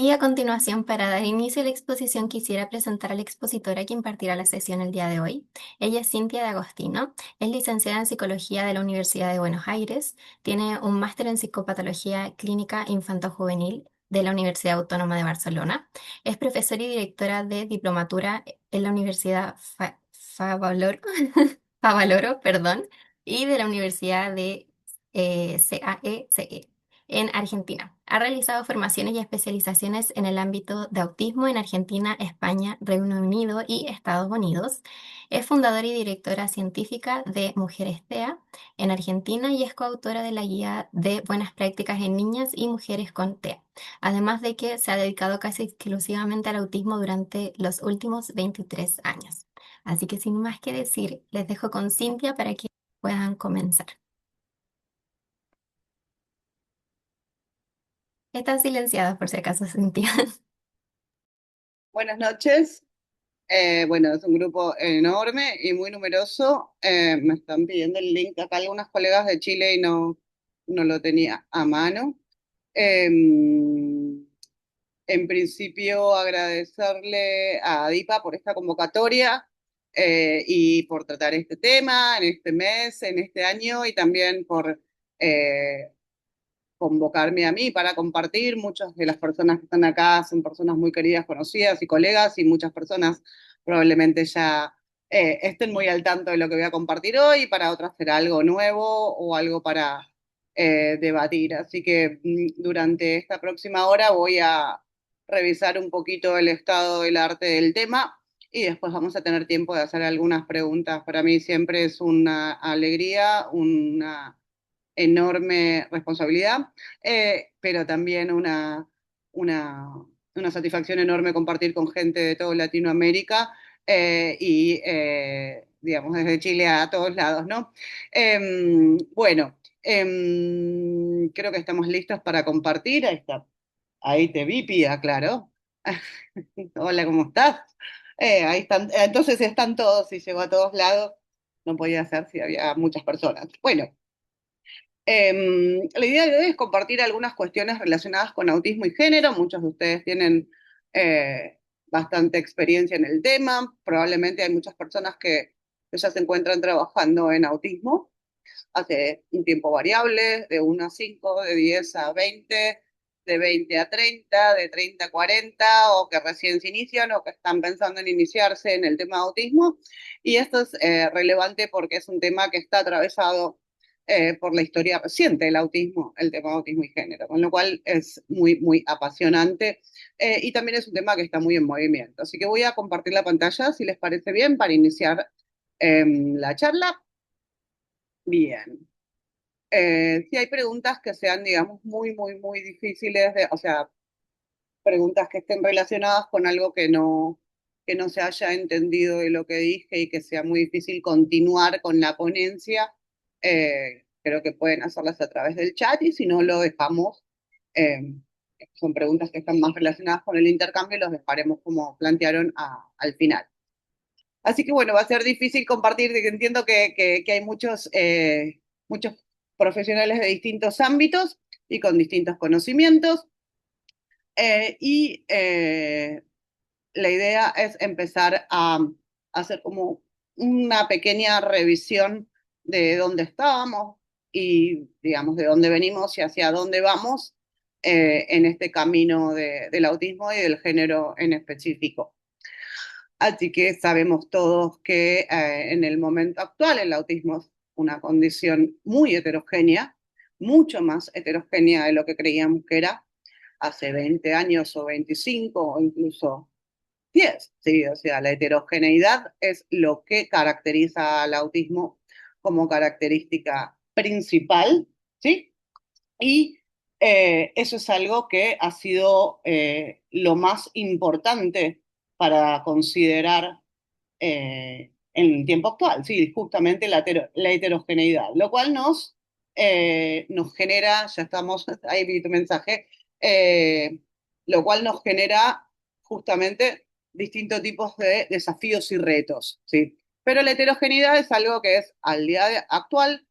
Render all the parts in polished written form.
Y a continuación, para dar inicio a la exposición, quisiera presentar a la expositora que impartirá la sesión el día de hoy. Ella es Cintia de Agostino, es licenciada en Psicología de la Universidad de Buenos Aires, tiene un máster en Psicopatología Clínica Infanto-Juvenil de la Universidad Autónoma de Barcelona, es profesora y directora de diplomatura en la Universidad Favaloro, Favaloro, perdón, y de la Universidad de CAECE en Argentina. Ha realizado formaciones y especializaciones en el ámbito de autismo en Argentina, España, Reino Unido y Estados Unidos. Es fundadora y directora científica de Mujeres TEA en Argentina y es coautora de la guía de buenas prácticas en niñas y mujeres con TEA. Además de que se ha dedicado casi exclusivamente al autismo durante los últimos 23 años. Así que sin más que decir, les dejo con Cintia para que puedan comenzar. Están silenciadas por si acaso, Cintia. Buenas noches. Bueno, es un grupo enorme y muy numeroso. Me están pidiendo el link acá algunas colegas de Chile y no lo tenía a mano. Eh, en principio, agradecerle a Adipa por esta convocatoria y por tratar este tema en este mes, en este año y también por convocarme a mí para compartir. Muchas de las personas que están acá son personas muy queridas, conocidas y colegas, y muchas personas probablemente ya estén muy al tanto de lo que voy a compartir hoy, para otras será algo nuevo o algo para debatir. Así que durante esta próxima hora voy a revisar un poquito el estado del arte del tema. Y después vamos a tener tiempo de hacer algunas preguntas. Para mí siempre es una alegría, una enorme responsabilidad, pero también una, una satisfacción enorme compartir con gente de toda Latinoamérica digamos, desde Chile a todos lados, ¿no? Bueno, creo que estamos listos para compartir. Ahí está. Ahí te vi, Pía, claro. Hola, ¿cómo estás? Ahí están, entonces están todos y llegó a todos lados. No podía ser si había muchas personas. Bueno, la idea de hoy es compartir algunas cuestiones relacionadas con autismo y género. Muchos de ustedes tienen bastante experiencia en el tema. Probablemente hay muchas personas que ya se encuentran trabajando en autismo hace un tiempo variable, de 1 a 5, de 10 a 20, de 20 a 30, de 30 a 40, o que recién se inician o que están pensando en iniciarse en el tema de autismo. Y esto es relevante porque es un tema que está atravesado por la historia reciente del autismo, el tema de autismo y género, con lo cual es muy, muy apasionante y también es un tema que está muy en movimiento. Así que voy a compartir la pantalla, si les parece bien, para iniciar la charla. Bien. Si hay preguntas que sean, digamos, muy, muy, muy difíciles, o sea, preguntas que estén relacionadas con algo que no se haya entendido de lo que dije y que sea muy difícil continuar con la ponencia, creo que pueden hacerlas a través del chat y si no lo dejamos, eh, son preguntas que están más relacionadas con el intercambio y los dejaremos como plantearon al final. Así que bueno, va a ser difícil compartir, entiendo que hay muchos profesionales de distintos ámbitos y con distintos conocimientos. La idea es empezar a hacer como una pequeña revisión de dónde estábamos y, digamos, de dónde venimos y hacia dónde vamos en este camino del autismo y del género en específico. Así que sabemos todos que en el momento actual el autismo es una condición muy heterogénea, mucho más heterogénea de lo que creíamos que era hace 20 años o 25 o incluso 10. Sí, o sea, la heterogeneidad es lo que caracteriza al autismo como característica principal, ¿sí? Y eso es algo que ha sido lo más importante para considerar en el tiempo actual, sí, justamente la heterogeneidad, lo cual nos genera, ya estamos, ahí vi tu mensaje, eh, lo cual nos genera justamente distintos tipos de desafíos y retos, ¿sí? Pero la heterogeneidad es algo que es al actual,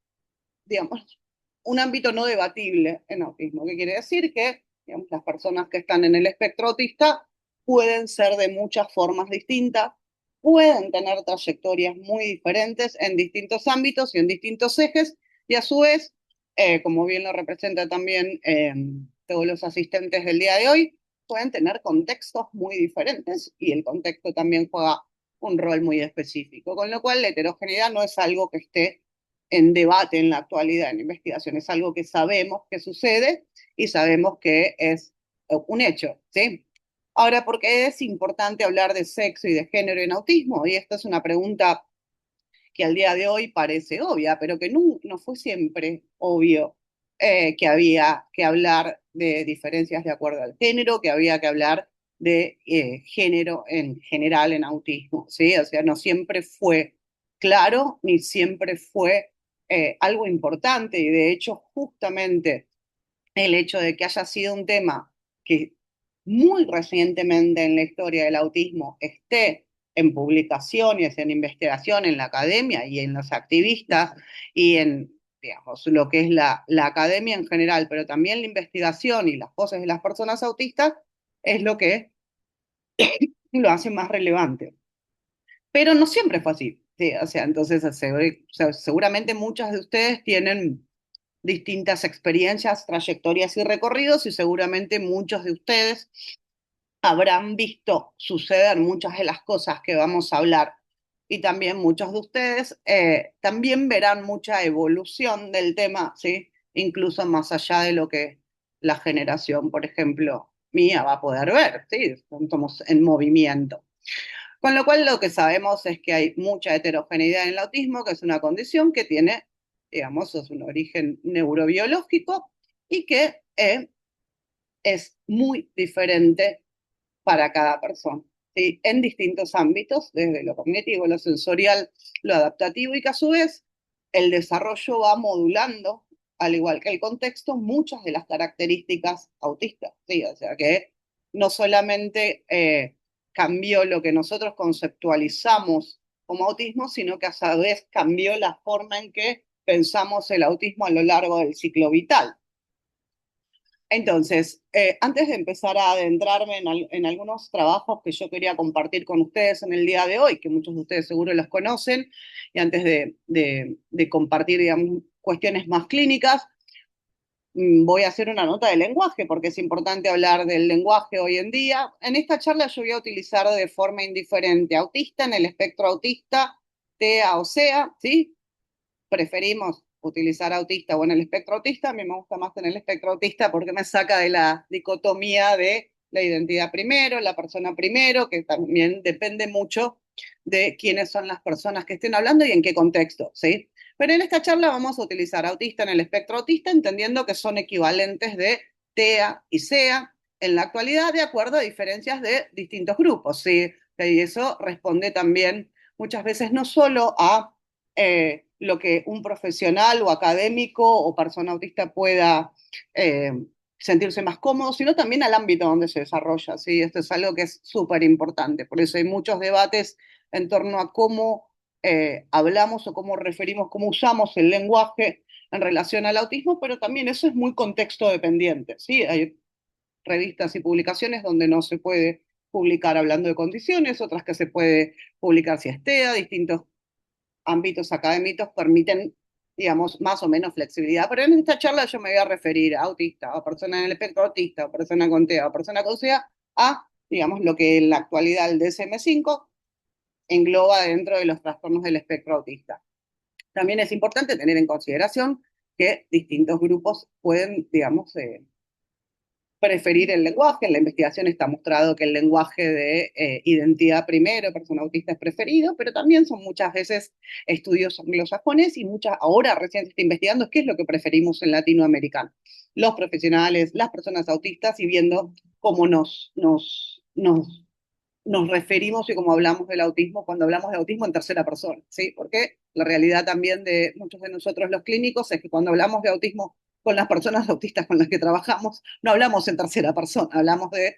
digamos, un ámbito no debatible en autismo. ¿Qué quiere decir? Que Digamos, las personas que están en el espectro autista pueden ser de muchas formas distintas, pueden tener trayectorias muy diferentes en distintos ámbitos y en distintos ejes, y a su vez, como bien lo representa también todos los asistentes del día de hoy, pueden tener contextos muy diferentes y el contexto también juega un rol muy específico, con lo cual la heterogeneidad no es algo que esté en debate en la actualidad, en investigación, es algo que sabemos que sucede y sabemos que es un hecho, ¿sí? Ahora, ¿por qué es importante hablar de sexo y de género en autismo? Y esta es una pregunta que al día de hoy parece obvia, pero que no fue siempre obvio que había que hablar de diferencias de acuerdo al género, que había que hablar de género en general en autismo, ¿sí? O sea, no siempre fue claro ni siempre fue algo importante y de hecho justamente el hecho de que haya sido un tema que muy recientemente en la historia del autismo esté en publicaciones, en investigación, en la academia y en los activistas y en, digamos, lo que es la academia en general, pero también la investigación y las voces de las personas autistas, es lo que lo hace más relevante. Pero no siempre fue así. Sí, o sea, entonces seguramente muchas de ustedes tienen distintas experiencias, trayectorias y recorridos y seguramente muchos de ustedes habrán visto suceder muchas de las cosas que vamos a hablar y también muchos de ustedes también verán mucha evolución del tema, ¿sí? Incluso más allá de lo que la generación, por ejemplo, mía va a poder ver, ¿sí? Estamos en movimiento. Con lo cual lo que sabemos es que hay mucha heterogeneidad en el autismo, que es una condición que tiene, digamos, es un origen neurobiológico y que es muy diferente para cada persona, ¿sí? En distintos ámbitos, desde lo cognitivo, lo sensorial, lo adaptativo y que a su vez el desarrollo va modulando, al igual que el contexto, muchas de las características autistas, ¿sí? O sea que no solamente cambió lo que nosotros conceptualizamos como autismo, sino que a su vez cambió la forma en que pensamos el autismo a lo largo del ciclo vital. Entonces, antes de empezar a adentrarme en algunos trabajos que yo quería compartir con ustedes en el día de hoy, que muchos de ustedes seguro los conocen, y antes de compartir, digamos, cuestiones más clínicas, voy a hacer una nota de lenguaje, porque es importante hablar del lenguaje hoy en día. En esta charla yo voy a utilizar de forma indiferente autista en el espectro autista, TEA o SEA, ¿sí? Preferimos utilizar autista o en el espectro autista. A mí me gusta más en el espectro autista porque me saca de la dicotomía de la identidad primero, la persona primero, que también depende mucho de quiénes son las personas que estén hablando y en qué contexto, ¿sí? Pero en esta charla vamos a utilizar autista en el espectro autista, entendiendo que son equivalentes de TEA y SEA en la actualidad, de acuerdo a diferencias de distintos grupos, ¿sí? Y eso responde también muchas veces no solo a lo que un profesional o académico o persona autista pueda eh, sentirse más cómodo, sino también al ámbito donde se desarrolla. ¿Sí? Esto es algo que es súper importante. Por eso hay muchos debates en torno a cómo hablamos o cómo referimos, cómo usamos el lenguaje en relación al autismo, pero también eso es muy contexto dependiente. ¿Sí? Hay revistas y publicaciones donde no se puede publicar hablando de condiciones, otras que se puede publicar si es TEA, distintos ámbitos académicos permiten, digamos, más o menos flexibilidad. Pero en esta charla yo me voy a referir a autista, o persona en el espectro autista, o persona con TEA, o persona con SEA, a, digamos, lo que en la actualidad el DSM-5 engloba dentro de los trastornos del espectro autista. También es importante tener en consideración que distintos grupos pueden, digamos, preferir el lenguaje. En la investigación está mostrado que el lenguaje de identidad primero, persona autista es preferido, pero también son muchas veces estudios anglosajones y ahora recién se está investigando qué es lo que preferimos en latinoamericano. Los profesionales, las personas autistas y viendo cómo nos referimos y cómo hablamos del autismo cuando hablamos de autismo en tercera persona, ¿sí? Porque la realidad también de muchos de nosotros los clínicos es que cuando hablamos de autismo con las personas autistas con las que trabajamos, no hablamos en tercera persona, hablamos de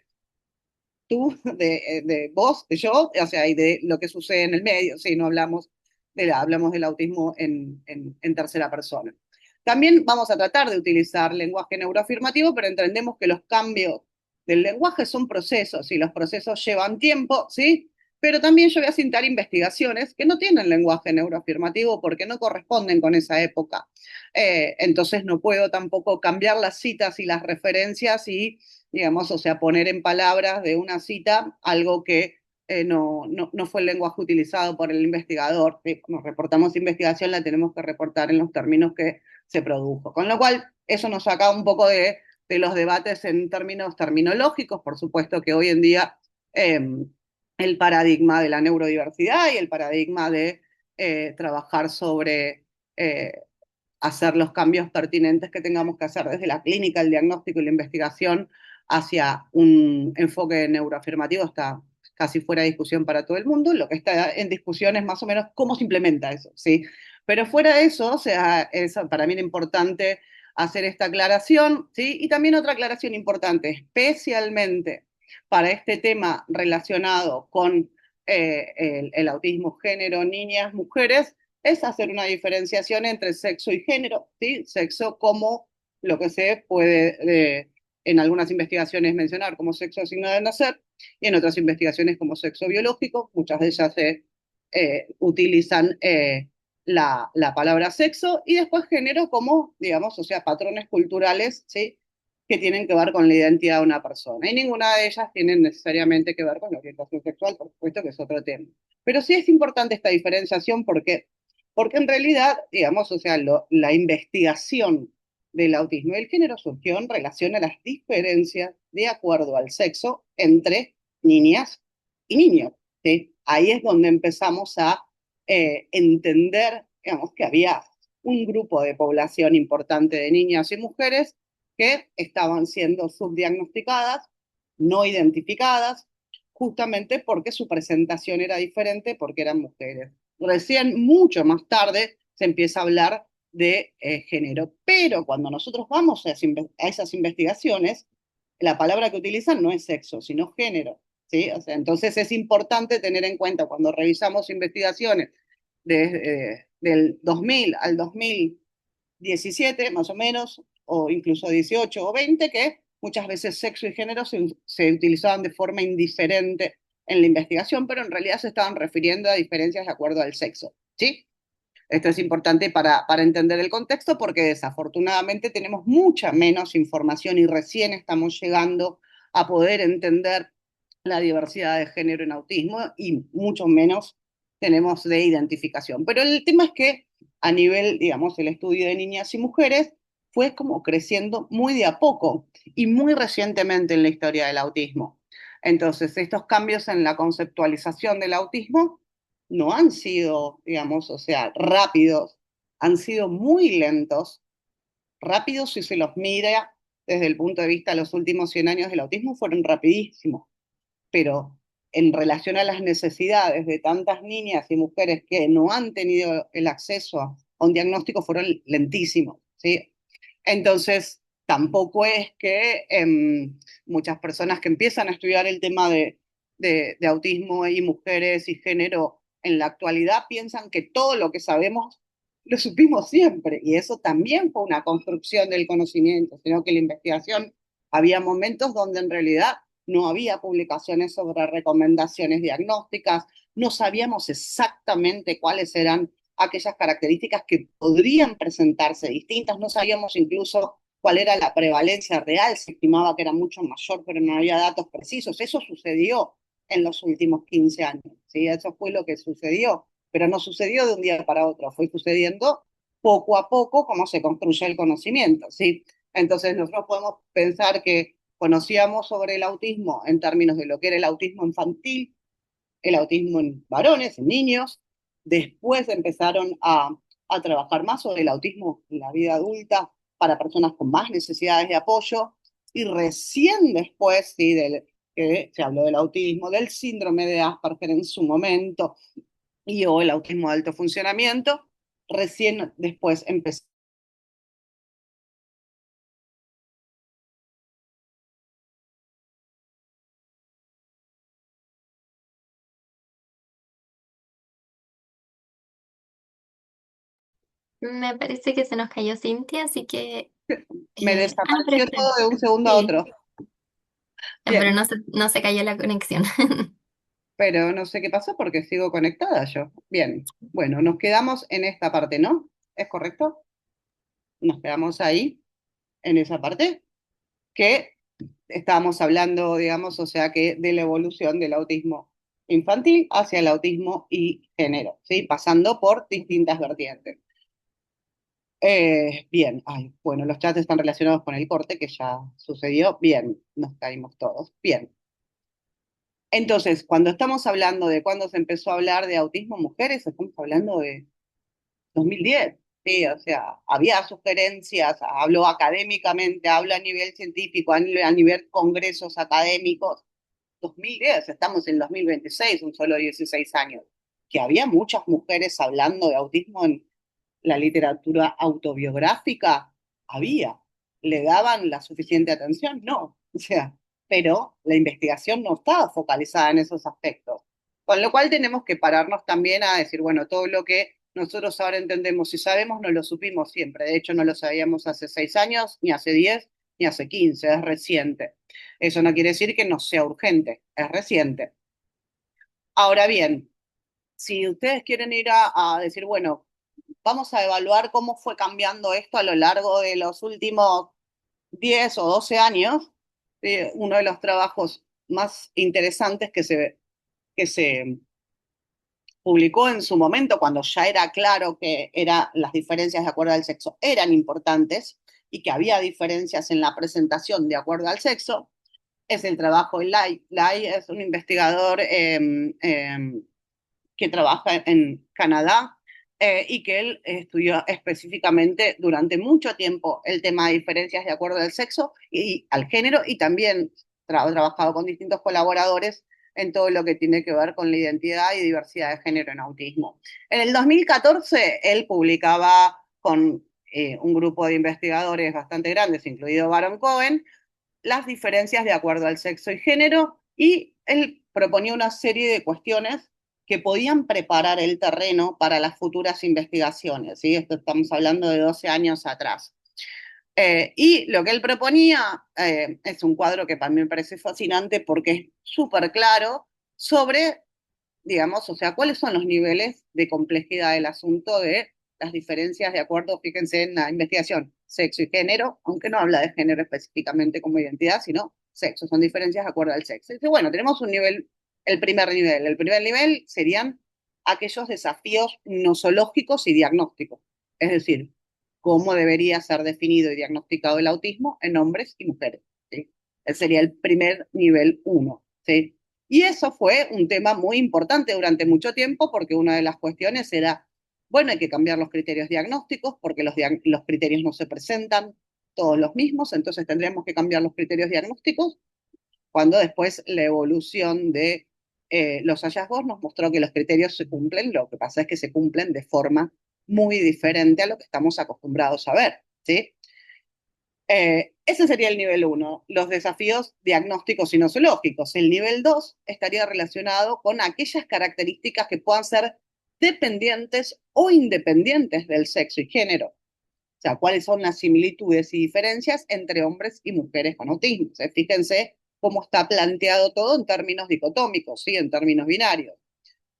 tú, de vos, de yo, o sea, y de lo que sucede en el medio, sí, no hablamos, hablamos del autismo en tercera persona. También vamos a tratar de utilizar lenguaje neuroafirmativo, pero entendemos que los cambios del lenguaje son procesos y los procesos llevan tiempo, ¿sí? Pero también yo voy a citar investigaciones que no tienen lenguaje neuroafirmativo porque no corresponden con esa época. Entonces no puedo tampoco cambiar las citas y las referencias y, digamos, o sea, poner en palabras de una cita algo que no fue el lenguaje utilizado por el investigador. Como reportamos investigación, la tenemos que reportar en los términos que se produjo. Con lo cual, eso nos saca un poco de los debates en términos terminológicos. Por supuesto que hoy en día el paradigma de la neurodiversidad y el paradigma de trabajar sobre hacer los cambios pertinentes que tengamos que hacer desde la clínica, el diagnóstico y la investigación hacia un enfoque neuroafirmativo está casi fuera de discusión para todo el mundo. Lo que está en discusión es más o menos cómo se implementa eso, ¿sí? Pero fuera de eso, o sea, es para mí era importante hacer esta aclaración, ¿sí? Y también otra aclaración importante, especialmente para este tema relacionado con el autismo género, niñas, mujeres, es hacer una diferenciación entre sexo y género, ¿sí? Sexo como lo que se puede en algunas investigaciones mencionar como sexo asignado de nacer y en otras investigaciones como sexo biológico. Muchas de ellas se utilizan la palabra sexo y después género como, digamos, o sea, patrones culturales, ¿sí? Que tienen que ver con la identidad de una persona. Y ninguna de ellas tiene necesariamente que ver con la orientación sexual, por supuesto que es otro tema. Pero sí es importante esta diferenciación porque en realidad, digamos, o sea, la investigación del autismo y el género surgió en relación a las diferencias de acuerdo al sexo entre niñas y niños. ¿Sí? Ahí es donde empezamos a entender, digamos, que había un grupo de población importante de niñas y mujeres que estaban siendo subdiagnosticadas, no identificadas, justamente porque su presentación era diferente, porque eran mujeres. Recién, mucho más tarde, se empieza a hablar de género. Pero cuando nosotros vamos a esas investigaciones, la palabra que utilizan no es sexo, sino género. ¿Sí? O sea, entonces es importante tener en cuenta cuando revisamos investigaciones del 2000 al 2017, más o menos, o incluso 18 o 20, que muchas veces sexo y género se utilizaban de forma indiferente en la investigación, pero en realidad se estaban refiriendo a diferencias de acuerdo al sexo. ¿Sí? Esto es importante para entender el contexto porque desafortunadamente tenemos mucha menos información y recién estamos llegando a poder entender la diversidad de género en autismo y mucho menos tenemos de identificación. Pero el tema es que a nivel, digamos, el estudio de niñas y mujeres fue como creciendo muy de a poco y muy recientemente en la historia del autismo. Entonces, estos cambios en la conceptualización del autismo no han sido, digamos, o sea, rápidos, han sido muy lentos. Rápidos si se los mira desde el punto de vista de los últimos 100 años del autismo, fueron rapidísimos, pero en relación a las necesidades de tantas niñas y mujeres que no han tenido el acceso a un diagnóstico, fueron lentísimos, ¿sí? Entonces, tampoco es que muchas personas que empiezan a estudiar el tema de autismo y mujeres y género en la actualidad piensan que todo lo que sabemos lo supimos siempre. Y eso también fue una construcción del conocimiento, sino que la investigación había momentos donde en realidad no había publicaciones sobre recomendaciones diagnósticas, no sabíamos exactamente cuáles eran aquellas características que podrían presentarse distintas, no sabíamos incluso cuál era la prevalencia real, se estimaba que era mucho mayor, pero no había datos precisos. Eso sucedió en los últimos 15 años, ¿sí? Eso fue lo que sucedió, pero no sucedió de un día para otro, fue sucediendo poco a poco como se construye el conocimiento, ¿sí? Entonces nosotros podemos pensar que conocíamos sobre el autismo en términos de lo que era el autismo infantil, el autismo en varones, en niños. Después empezaron a trabajar más sobre el autismo en la vida adulta para personas con más necesidades de apoyo. Y recién después, sí, que se habló del autismo, del síndrome de Asperger en su momento, y o el autismo de alto funcionamiento, recién después empezó. Me parece que se nos cayó Cintia, así que... Me pero desapareció espera. todo de un segundo a Sí, otro. pero Bien, no se cayó la conexión. pero no sé qué pasó porque sigo conectada yo. Bien, bueno, nos quedamos en esta parte, ¿no? ¿Es correcto? Nos quedamos ahí, en esa parte, que estábamos hablando, digamos, o sea, que de la evolución del autismo infantil hacia el autismo y género, ¿sí? Pasando por distintas vertientes. Bien, ay, bueno, los chats están relacionados con el corte que ya sucedió. Bien, nos caímos todos. Bien. Entonces, cuando estamos hablando de cuándo se empezó a hablar de autismo en mujeres, estamos hablando de 2010. Sí, o sea, había sugerencias, hablo académicamente, hablo a nivel científico, a nivel congresos académicos. 2010, estamos en 2026, un solo 16 años. Que había muchas mujeres hablando de autismo en la literatura autobiográfica, había. ¿Le daban la suficiente atención? No. O sea, pero la investigación no estaba focalizada en esos aspectos. Con lo cual tenemos que pararnos también a decir, bueno, todo lo que nosotros ahora entendemos y sabemos no lo supimos siempre. De hecho, no lo sabíamos hace 6 años, ni hace 10, ni hace 15, es reciente. Eso no quiere decir que no sea urgente, es reciente. Ahora bien, si ustedes quieren ir a decir, bueno, vamos a evaluar cómo fue cambiando esto a lo largo de los últimos 10 o 12 años. Uno de los trabajos más interesantes que se publicó en su momento, cuando ya era claro que las diferencias de acuerdo al sexo eran importantes y que había diferencias en la presentación de acuerdo al sexo, es el trabajo de Lai. Lai es un investigador que trabaja en Canadá y que él estudió específicamente durante mucho tiempo el tema de diferencias de acuerdo al sexo y al género y también ha trabajado con distintos colaboradores en todo lo que tiene que ver con la identidad y diversidad de género en autismo. En el 2014 él publicaba con un grupo de investigadores bastante grandes, incluido Baron Cohen, las diferencias de acuerdo al sexo y género, y él proponía una serie de cuestiones que podían preparar el terreno para las futuras investigaciones, ¿sí? Esto estamos hablando de 12 años atrás. Y lo que él proponía es un cuadro que para mí me parece fascinante porque es súper claro sobre, digamos, o sea, cuáles son los niveles de complejidad del asunto de las diferencias de acuerdo, fíjense en la investigación, sexo y género, aunque no habla de género específicamente como identidad, sino sexo, son diferencias de acuerdo al sexo. Dice, bueno, tenemos un nivel, el primer nivel. El primer nivel serían aquellos desafíos nosológicos y diagnósticos, es decir, cómo debería ser definido y diagnosticado el autismo en hombres y mujeres. ¿Sí? Ese sería el primer nivel uno. ¿Sí? Y eso fue un tema muy importante durante mucho tiempo porque una de las cuestiones era, bueno, hay que cambiar los criterios diagnósticos porque los criterios no se presentan todos los mismos, entonces tendríamos que cambiar los criterios diagnósticos cuando después la evolución de los hallazgos nos mostró que los criterios se cumplen, lo que pasa es que se cumplen de forma muy diferente a lo que estamos acostumbrados a ver, ¿sí? Ese sería el nivel uno, los desafíos diagnósticos y nosológicos. El nivel 2 estaría relacionado con aquellas características que puedan ser dependientes o independientes del sexo y género. O sea, cuáles son las similitudes y diferencias entre hombres y mujeres con autismo. O sea, fíjense cómo está planteado todo en términos dicotómicos, ¿sí? En términos binarios.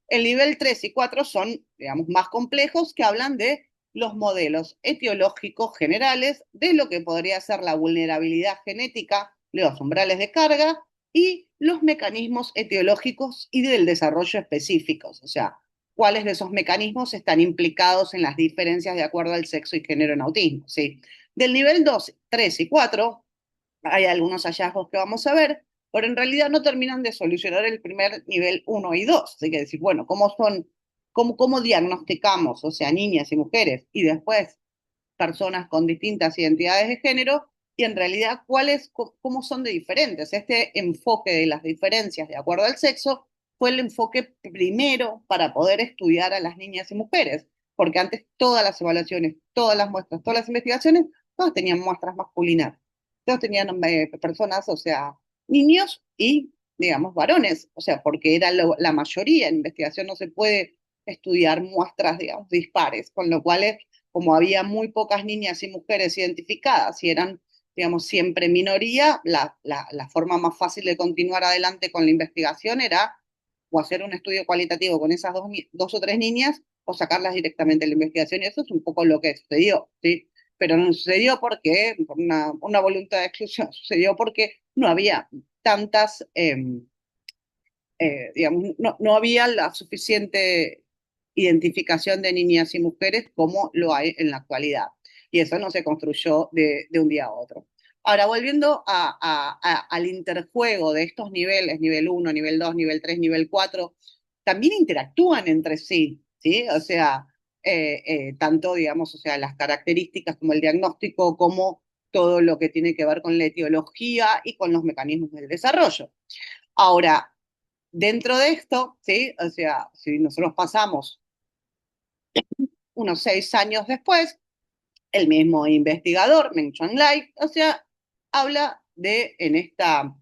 El nivel 3 y 4 son, digamos, más complejos, que hablan de los modelos etiológicos generales de lo que podría ser la vulnerabilidad genética, los umbrales de carga y los mecanismos etiológicos y del desarrollo específicos, o sea, cuáles de esos mecanismos están implicados en las diferencias de acuerdo al sexo y género en autismo. ¿Sí? Del nivel 2, 3 y 4 hay algunos hallazgos que vamos a ver, pero en realidad no terminan de solucionar el primer nivel uno y 2. Así que decir, bueno, cómo diagnosticamos, o sea, niñas y mujeres, y después personas con distintas identidades de género, y en realidad cómo son de diferentes. Este enfoque de las diferencias de acuerdo al sexo fue el enfoque primero para poder estudiar a las niñas y mujeres, porque antes todas las evaluaciones, todas las muestras, todas las investigaciones, todas tenían muestras masculinas, todos tenían personas, o sea, niños y, digamos, varones, o sea, porque era la mayoría. En investigación no se puede estudiar muestras, digamos, dispares, con lo cual como había muy pocas niñas y mujeres identificadas y eran, digamos, siempre minoría, la forma más fácil de continuar adelante con la investigación era o hacer un estudio cualitativo con esas dos o tres niñas o sacarlas directamente de la investigación. Y eso es un poco lo que sucedió, ¿sí? Pero no sucedió porque, por una voluntad de exclusión, sucedió porque no había tantas, digamos, no había la suficiente identificación de niñas y mujeres como lo hay en la actualidad. Y eso no se construyó de un día a otro. Ahora, volviendo al interjuego de estos niveles, nivel uno, nivel 2, nivel 3, nivel 4, también interactúan entre sí, ¿sí? O sea, tanto, digamos, o sea, las características como el diagnóstico, como todo lo que tiene que ver con la etiología y con los mecanismos del desarrollo. Ahora, dentro de esto, ¿sí? O sea, si nosotros pasamos unos 6 años después, el mismo investigador, Meng Chuan Lai, o sea, habla en esta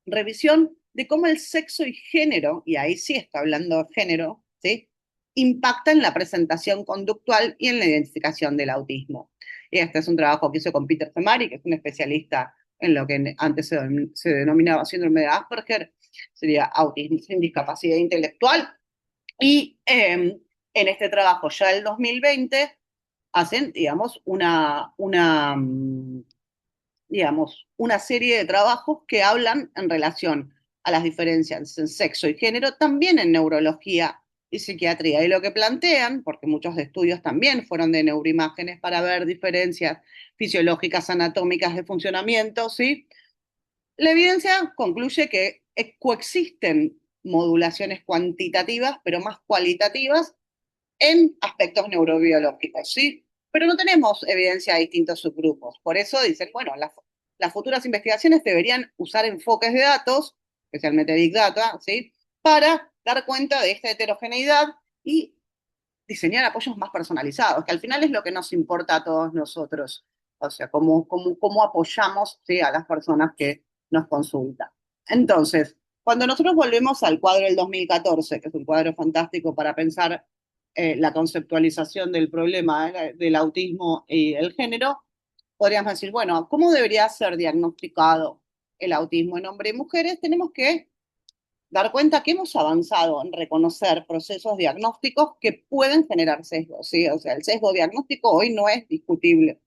revisión de cómo el sexo y género, y ahí sí está hablando de género, ¿sí? Impacta en la presentación conductual y en la identificación del autismo. Y este es un trabajo que hizo con Peter Femari, que es un especialista en lo que antes se denominaba síndrome de Asperger, sería autismo sin discapacidad intelectual. Y en este trabajo, ya el 2020, hacen, digamos, digamos, una serie de trabajos que hablan en relación a las diferencias en sexo y género, también en neurología y psiquiatría. Y lo que plantean, porque muchos estudios también fueron de neuroimágenes para ver diferencias fisiológicas, anatómicas de funcionamiento, ¿sí? La evidencia concluye que coexisten modulaciones cuantitativas, pero más cualitativas, en aspectos neurobiológicos, ¿sí? Pero no tenemos evidencia de distintos subgrupos. Por eso dicen, bueno, las futuras investigaciones deberían usar enfoques de datos, especialmente Big Data, ¿sí? Para dar cuenta de esta heterogeneidad y diseñar apoyos más personalizados, que al final es lo que nos importa a todos nosotros. O sea, cómo apoyamos, ¿sí? A las personas que nos consultan. Entonces, cuando nosotros volvemos al cuadro del 2014, que es un cuadro fantástico para pensar la conceptualización del problema del autismo y el género, podríamos decir, bueno, ¿cómo debería ser diagnosticado el autismo en hombres y mujeres? Tenemos que dar cuenta que hemos avanzado en reconocer procesos diagnósticos que pueden generar sesgos, ¿sí? O sea, el sesgo diagnóstico hoy no es discutible.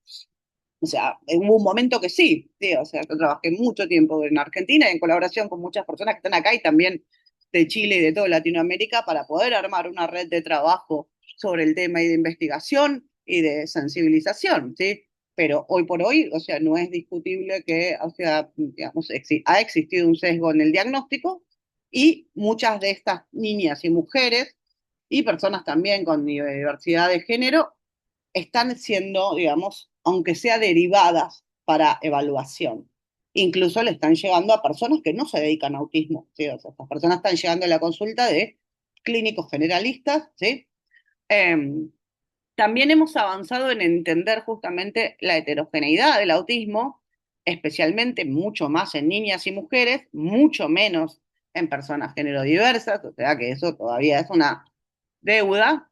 O sea, hubo un momento que sí, ¿sí? O sea, yo trabajé mucho tiempo en Argentina en colaboración con muchas personas que están acá y también de Chile y de toda Latinoamérica para poder armar una red de trabajo sobre el tema y de investigación y de sensibilización, ¿sí? Pero hoy por hoy, o sea, no es discutible que, o sea, digamos, ha existido un sesgo en el diagnóstico y muchas de estas niñas y mujeres y personas también con diversidad de género están siendo, digamos, aunque sea derivadas para evaluación. Incluso le están llegando a personas que no se dedican a autismo, ¿sí? O sea, estas personas están llegando a la consulta de clínicos generalistas, ¿sí? Eh, También hemos avanzado en entender justamente la heterogeneidad del autismo, especialmente mucho más en niñas y mujeres, mucho menos en personas género diversas, o sea que eso todavía es una deuda.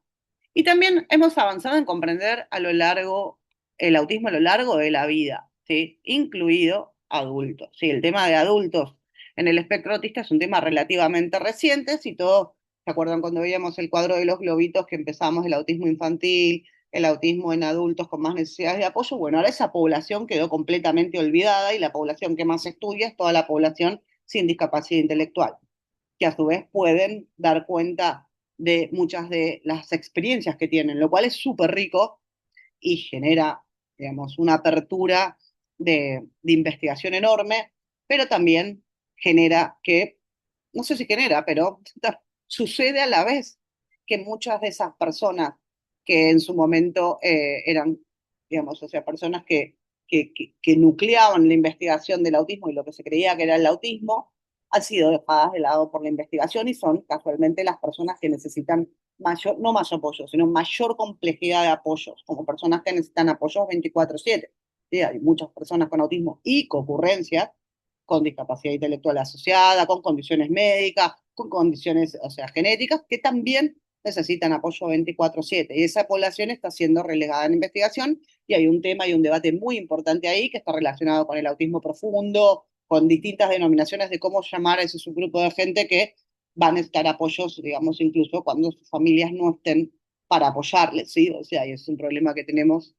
Y también hemos avanzado en comprender el autismo a lo largo de la vida, ¿sí? Incluido adultos. ¿Sí? El tema de adultos en el espectro autista es un tema relativamente reciente, si todos se acuerdan cuando veíamos el cuadro de los globitos que empezamos el autismo infantil, el autismo en adultos con más necesidades de apoyo, bueno, ahora esa población quedó completamente olvidada y la población que más se estudia es toda la población sin discapacidad intelectual, que a su vez pueden dar cuenta de muchas de las experiencias que tienen, lo cual es súper rico y genera, digamos, una apertura de investigación enorme, pero también genera que, no sé si genera, pero sucede a la vez que muchas de esas personas que en su momento eran, digamos, o sea, personas que nucleaban la investigación del autismo y lo que se creía que era el autismo, han sido dejadas de lado por la investigación y son casualmente las personas que necesitan mayor, no más apoyo, sino mayor complejidad de apoyos, como personas que necesitan apoyos 24/7. ¿Sí? Hay muchas personas con autismo y concurrencias, con discapacidad intelectual asociada, con condiciones médicas, con condiciones, o sea, genéticas, que también necesitan apoyo 24/7 y esa población está siendo relegada en investigación y hay un tema y un debate muy importante ahí que está relacionado con el autismo profundo, con distintas denominaciones de cómo llamar a ese subgrupo de gente que va a necesitar apoyos, digamos, incluso cuando sus familias no estén para apoyarles, ¿sí? O sea, y es un problema que tenemos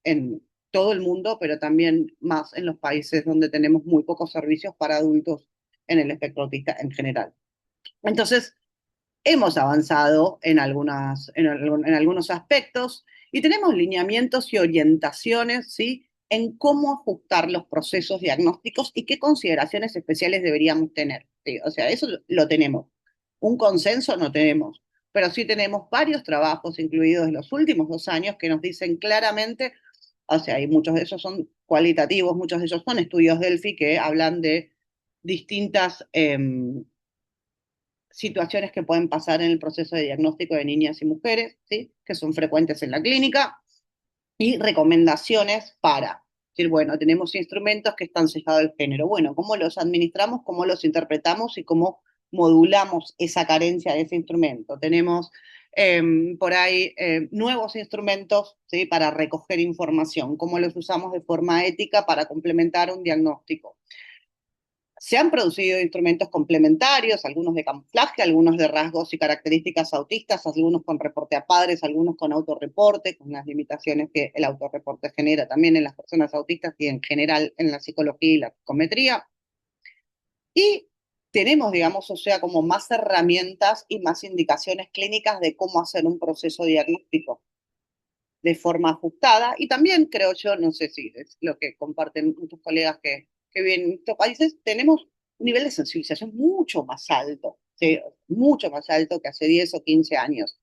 en todo el mundo, pero también más en los países donde tenemos muy pocos servicios para adultos en el espectro autista en general. Entonces, hemos avanzado en algunos aspectos y tenemos lineamientos y orientaciones, ¿sí? En cómo ajustar los procesos diagnósticos y qué consideraciones especiales deberíamos tener. ¿Sí? O sea, eso lo tenemos. Un consenso no tenemos, pero sí tenemos varios trabajos incluidos en los últimos 2 años que nos dicen claramente, o sea, y muchos de esos son cualitativos, muchos de ellos son estudios Delphi que hablan de distintas situaciones que pueden pasar en el proceso de diagnóstico de niñas y mujeres, ¿sí? Que son frecuentes en la clínica, y recomendaciones para decir, bueno, tenemos instrumentos que están cesados del género. Bueno, ¿cómo los administramos, cómo los interpretamos y cómo modulamos esa carencia de ese instrumento? Tenemos por ahí nuevos instrumentos, ¿sí? Para recoger información, cómo los usamos de forma ética para complementar un diagnóstico. Se han producido instrumentos complementarios, algunos de camuflaje, algunos de rasgos y características autistas, algunos con reporte a padres, algunos con autorreporte, con las limitaciones que el autorreporte genera también en las personas autistas y en general en la psicología y la psicometría. Y tenemos, digamos, o sea, como más herramientas y más indicaciones clínicas de cómo hacer un proceso diagnóstico de forma ajustada. Y también creo yo, no sé si es lo que comparten muchos colegas que viven en estos países, tenemos un nivel de sensibilización mucho más alto, ¿sí? Mucho más alto que hace 10 o 15 años.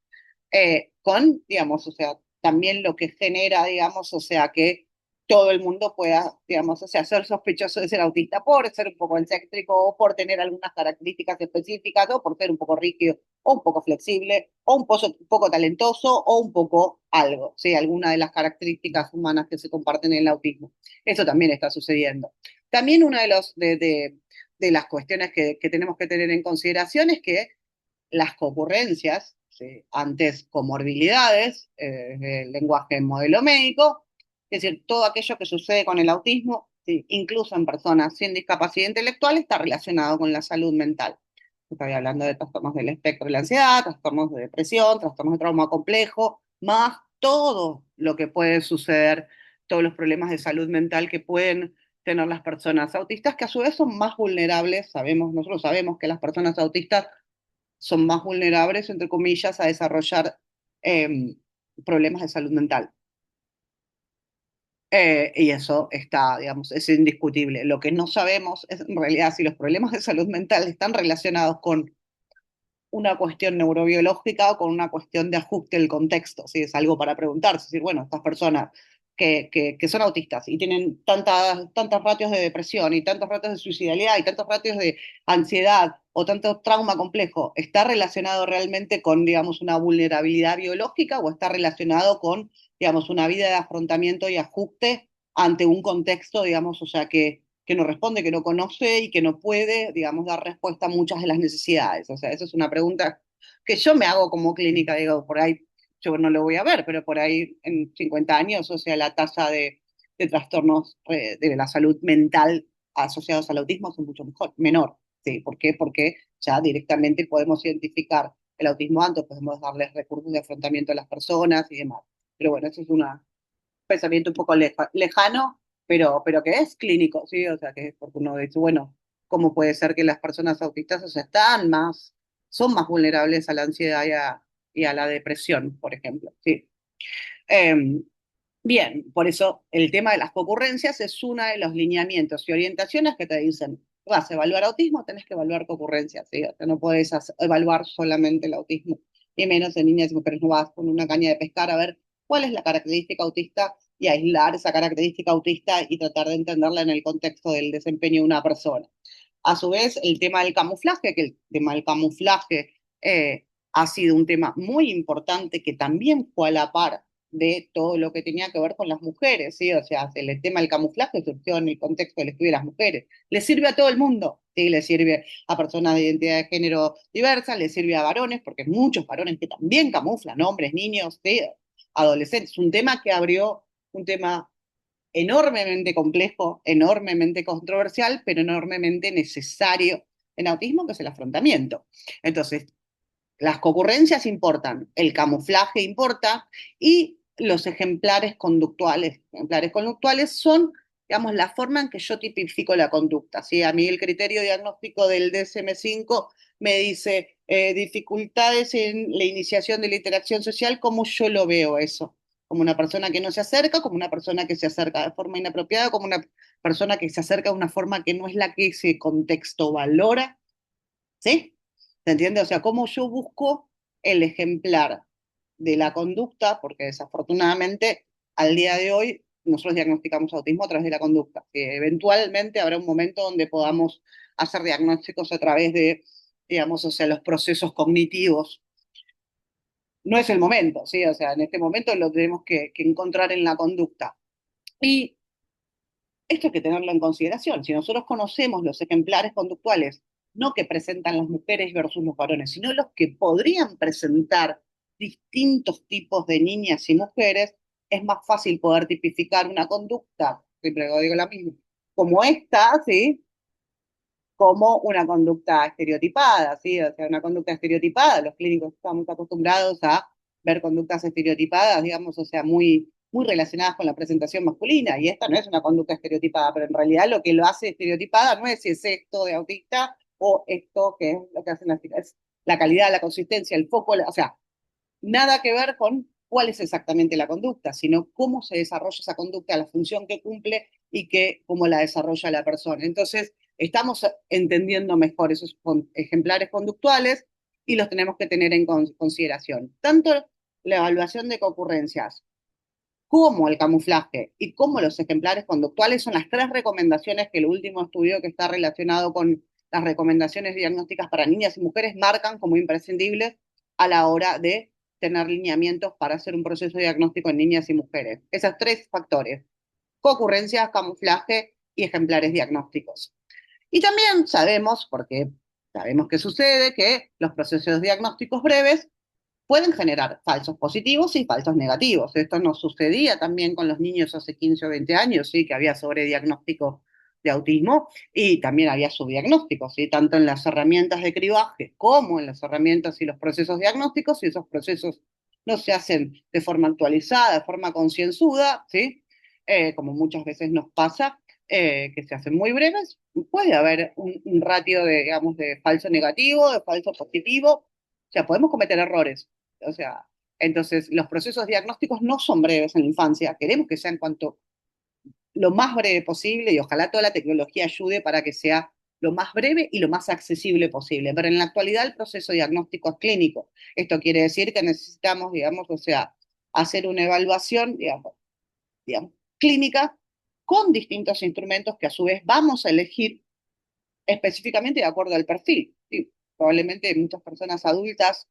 Con, digamos, o sea, también lo que genera, digamos, o sea, que todo el mundo pueda, digamos, o sea, ser sospechoso de ser autista por ser un poco excéntrico o por tener algunas características específicas o por ser un poco rígido o un poco flexible o un poco talentoso o un poco algo, ¿sí? Alguna de las características humanas que se comparten en el autismo. Eso también está sucediendo. También una de las cuestiones que tenemos que tener en consideración es que las concurrencias, ¿sí? Antes comorbilidades, el lenguaje modelo médico, es decir, todo aquello que sucede con el autismo, ¿sí? Incluso en personas sin discapacidad intelectual, está relacionado con la salud mental. Estoy hablando de trastornos del espectro de la ansiedad, trastornos de depresión, trastornos de trauma complejo, más todo lo que puede suceder, todos los problemas de salud mental que pueden tener las personas autistas, que a su vez son más vulnerables, nosotros sabemos que las personas autistas son más vulnerables, entre comillas, a desarrollar problemas de salud mental. Y eso está, digamos, es indiscutible. Lo que no sabemos es en realidad si los problemas de salud mental están relacionados con una cuestión neurobiológica o con una cuestión de ajuste del contexto. ¿Sí? Es algo para preguntarse. Es decir, bueno, estas personas que son autistas y tienen tantos ratios de depresión y tantos ratios de suicidalidad y tantos ratios de ansiedad o tanto trauma complejo, ¿está relacionado realmente con, digamos, una vulnerabilidad biológica o está relacionado con, digamos, una vida de afrontamiento y ajuste ante un contexto, digamos, o sea, que no responde, que no conoce y que no puede, digamos, dar respuesta a muchas de las necesidades? O sea, esa es una pregunta que yo me hago como clínica, digo, por ahí yo no lo voy a ver, pero por ahí en 50 años, o sea, la tasa de trastornos de la salud mental asociados al autismo es mucho menor. ¿Sí? ¿Por qué? Porque ya directamente podemos identificar el autismo antes, podemos darles recursos de afrontamiento a las personas y demás. Pero bueno, eso es un pensamiento un poco lejano, pero que es clínico, ¿sí? O sea, que es porque uno dice, bueno, ¿cómo puede ser que las personas autistas, o sea, son más vulnerables a la ansiedad y a la depresión, por ejemplo, ¿sí? Eh, Bien, por eso el tema de las concurrencias es uno de los lineamientos y orientaciones que te dicen, vas a evaluar autismo, tenés que evaluar concurrencias, ¿sí? O sea, no puedes evaluar solamente el autismo, y menos en niñas y mujeres. No vas con una caña de pescar a ver cuál es la característica autista y aislar esa característica autista y tratar de entenderla en el contexto del desempeño de una persona. A su vez, el tema del camuflaje, que el tema del camuflaje ha sido un tema muy importante que también fue a la par de todo lo que tenía que ver con las mujeres, ¿sí? O sea, el tema del camuflaje surgió en el contexto del estudio de las mujeres. Le sirve a todo el mundo, ¿sí? Le sirve a personas de identidad de género diversa, le sirve a varones, porque hay muchos varones que también camuflan, hombres, niños, ¿sí? Adolescentes. Un tema que abrió un tema enormemente complejo, enormemente controversial, pero enormemente necesario en autismo, que es el afrontamiento. Entonces, las concurrencias importan, el camuflaje importa y los ejemplares conductuales. Ejemplares conductuales son, digamos, la forma en que yo tipifico la conducta. ¿Sí? A mí el criterio diagnóstico del DSM-5 me dice dificultades en la iniciación de la interacción social, ¿cómo yo lo veo eso? Como una persona que no se acerca, como una persona que se acerca de forma inapropiada, como una persona que se acerca de una forma que no es la que ese contexto valora. ¿Sí? ¿Se entiende? O sea, cómo yo busco el ejemplar de la conducta, porque desafortunadamente al día de hoy nosotros diagnosticamos autismo a través de la conducta, que eventualmente habrá un momento donde podamos hacer diagnósticos a través de, digamos, o sea, los procesos cognitivos. No es el momento, ¿sí? O sea, en este momento lo tenemos que encontrar en la conducta. Y esto hay que tenerlo en consideración. Si nosotros conocemos los ejemplares conductuales, no que presentan las mujeres versus los varones, sino los que podrían presentar distintos tipos de niñas y mujeres, es más fácil poder tipificar una conducta, siempre digo la misma, como esta, ¿sí? Como una conducta estereotipada, ¿sí? O sea, una conducta estereotipada, los clínicos estamos acostumbrados a ver conductas estereotipadas, digamos, o sea, muy relacionadas con la presentación masculina, y esta no es una conducta estereotipada, pero en realidad lo que lo hace estereotipada no es si es esto de autista o esto que es lo que hacen las chicas, es la calidad, la consistencia, el foco, o sea, nada que ver con cuál es exactamente la conducta, sino cómo se desarrolla esa conducta, la función que cumple y cómo la desarrolla la persona. Entonces, estamos entendiendo mejor esos ejemplares conductuales y los tenemos que tener en consideración. Tanto la evaluación de concurrencias como el camuflaje y como los ejemplares conductuales son las tres recomendaciones que el último estudio que está relacionado con las recomendaciones diagnósticas para niñas y mujeres marcan como imprescindibles a la hora de tener lineamientos para hacer un proceso diagnóstico en niñas y mujeres. Esos tres factores, concurrencias, camuflaje y ejemplares diagnósticos. Y también sabemos, porque sabemos que sucede, que los procesos diagnósticos breves pueden generar falsos positivos y falsos negativos. Esto nos sucedía también con los niños hace 15 o 20 años, ¿sí? Que había sobrediagnóstico de autismo y también había subdiagnóstico, ¿sí? Tanto en las herramientas de cribaje como en las herramientas y los procesos diagnósticos, y esos procesos no se hacen de forma actualizada, de forma concienzuda, ¿sí? Como muchas veces nos pasa, que se hacen muy breves, puede haber un ratio de, digamos, de falso negativo, de falso positivo, o sea, podemos cometer errores. O sea, entonces los procesos diagnósticos no son breves en la infancia, queremos que sean cuanto lo más breve posible y ojalá toda la tecnología ayude para que sea lo más breve y lo más accesible posible. Pero en la actualidad el proceso diagnóstico es clínico. Esto quiere decir que necesitamos, digamos, o sea, hacer una evaluación, digamos, clínica con distintos instrumentos que a su vez vamos a elegir específicamente de acuerdo al perfil. Sí, probablemente muchas personas adultas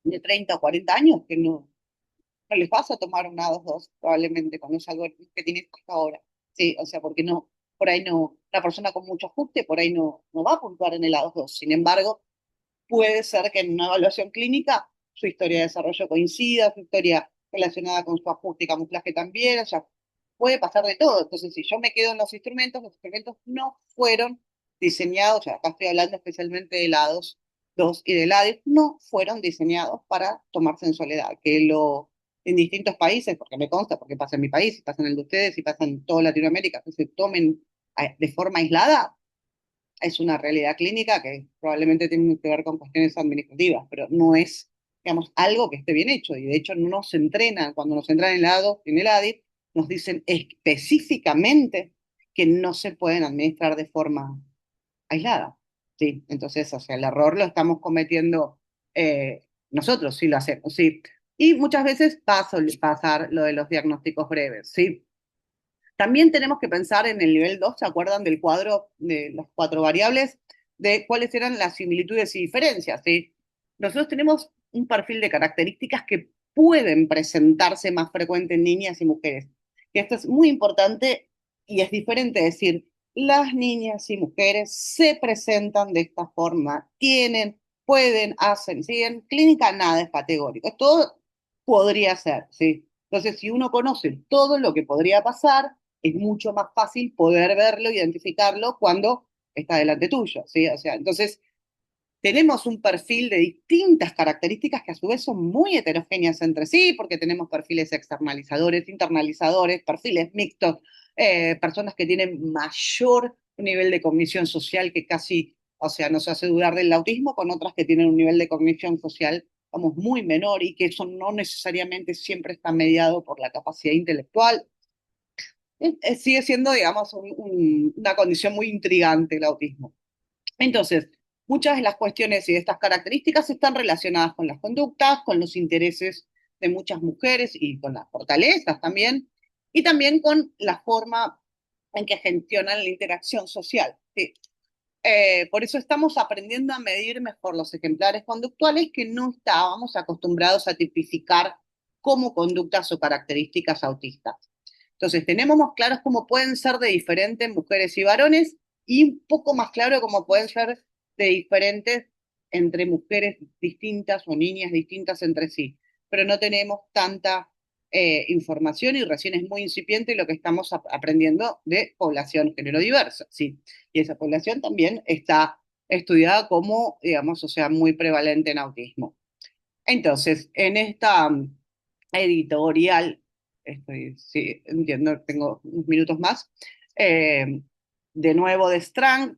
de 30 o 40 años que no les vas a tomar un A2 probablemente cuando es algo que tienes hasta ahora. Sí, o sea, porque no, por ahí no, la persona con mucho ajuste por ahí no va a puntuar en el A2. Sin embargo, puede ser que en una evaluación clínica su historia de desarrollo coincida, su historia relacionada con su ajuste y camuflaje también, o sea, puede pasar de todo. Entonces, si yo me quedo en los instrumentos no fueron diseñados, o sea, acá estoy hablando especialmente del A2 y del ADIS, no fueron diseñados para tomarse en soledad, que en distintos países, porque me consta, porque pasa en mi país, pasa en el de ustedes y pasa en toda Latinoamérica, que se tomen de forma aislada, es una realidad clínica que probablemente tiene que ver con cuestiones administrativas, pero no es, digamos, algo que esté bien hecho. Y de hecho no nos entrenan, cuando nos entrenan en el ADO, en el ADIT, nos dicen específicamente que no se pueden administrar de forma aislada. Sí, entonces, o sea, el error lo estamos cometiendo nosotros, sí lo hacemos, sí. Y muchas veces pasa pasar lo de los diagnósticos breves, ¿sí? También tenemos que pensar en el nivel 2. ¿Se acuerdan del cuadro de las cuatro variables? De cuáles eran las similitudes y diferencias, ¿sí? Nosotros tenemos un perfil de características que pueden presentarse más frecuente en niñas y mujeres. Y esto es muy importante y es diferente decir, las niñas y mujeres se presentan de esta forma, tienen, pueden, hacen, ¿sí? En clínica nada es categórico, todo podría ser, ¿sí? Entonces, si uno conoce todo lo que podría pasar, es mucho más fácil poder verlo, identificarlo cuando está delante tuyo, ¿sí? O sea, entonces tenemos un perfil de distintas características que a su vez son muy heterogéneas entre sí, porque tenemos perfiles externalizadores, internalizadores, perfiles mixtos, personas que tienen mayor nivel de cognición social que casi, o sea, nos hace dudar del autismo, con otras que tienen un nivel de cognición social, vamos, muy menor y que eso no necesariamente siempre está mediado por la capacidad intelectual. Sigue siendo, digamos, una condición muy intrigante el autismo. Entonces, muchas de las cuestiones y de estas características están relacionadas con las conductas, con los intereses de muchas mujeres y con las fortalezas también, y también con la forma en que gestionan la interacción social. ¿Sí? Por eso estamos aprendiendo a medir mejor los ejemplares conductuales que no estábamos acostumbrados a tipificar como conductas o características autistas. Entonces, tenemos más claros cómo pueden ser de diferentes mujeres y varones y un poco más claro cómo pueden ser de diferentes entre mujeres distintas o niñas distintas entre sí. Pero no tenemos tanta información y recién es muy incipiente lo que estamos aprendiendo de población género diversa, ¿sí? Y esa población también está estudiada como, digamos, o sea, muy prevalente en autismo. Entonces, en esta editorial, estoy, sí, entiendo, tengo unos minutos más, eh, de nuevo de Strang,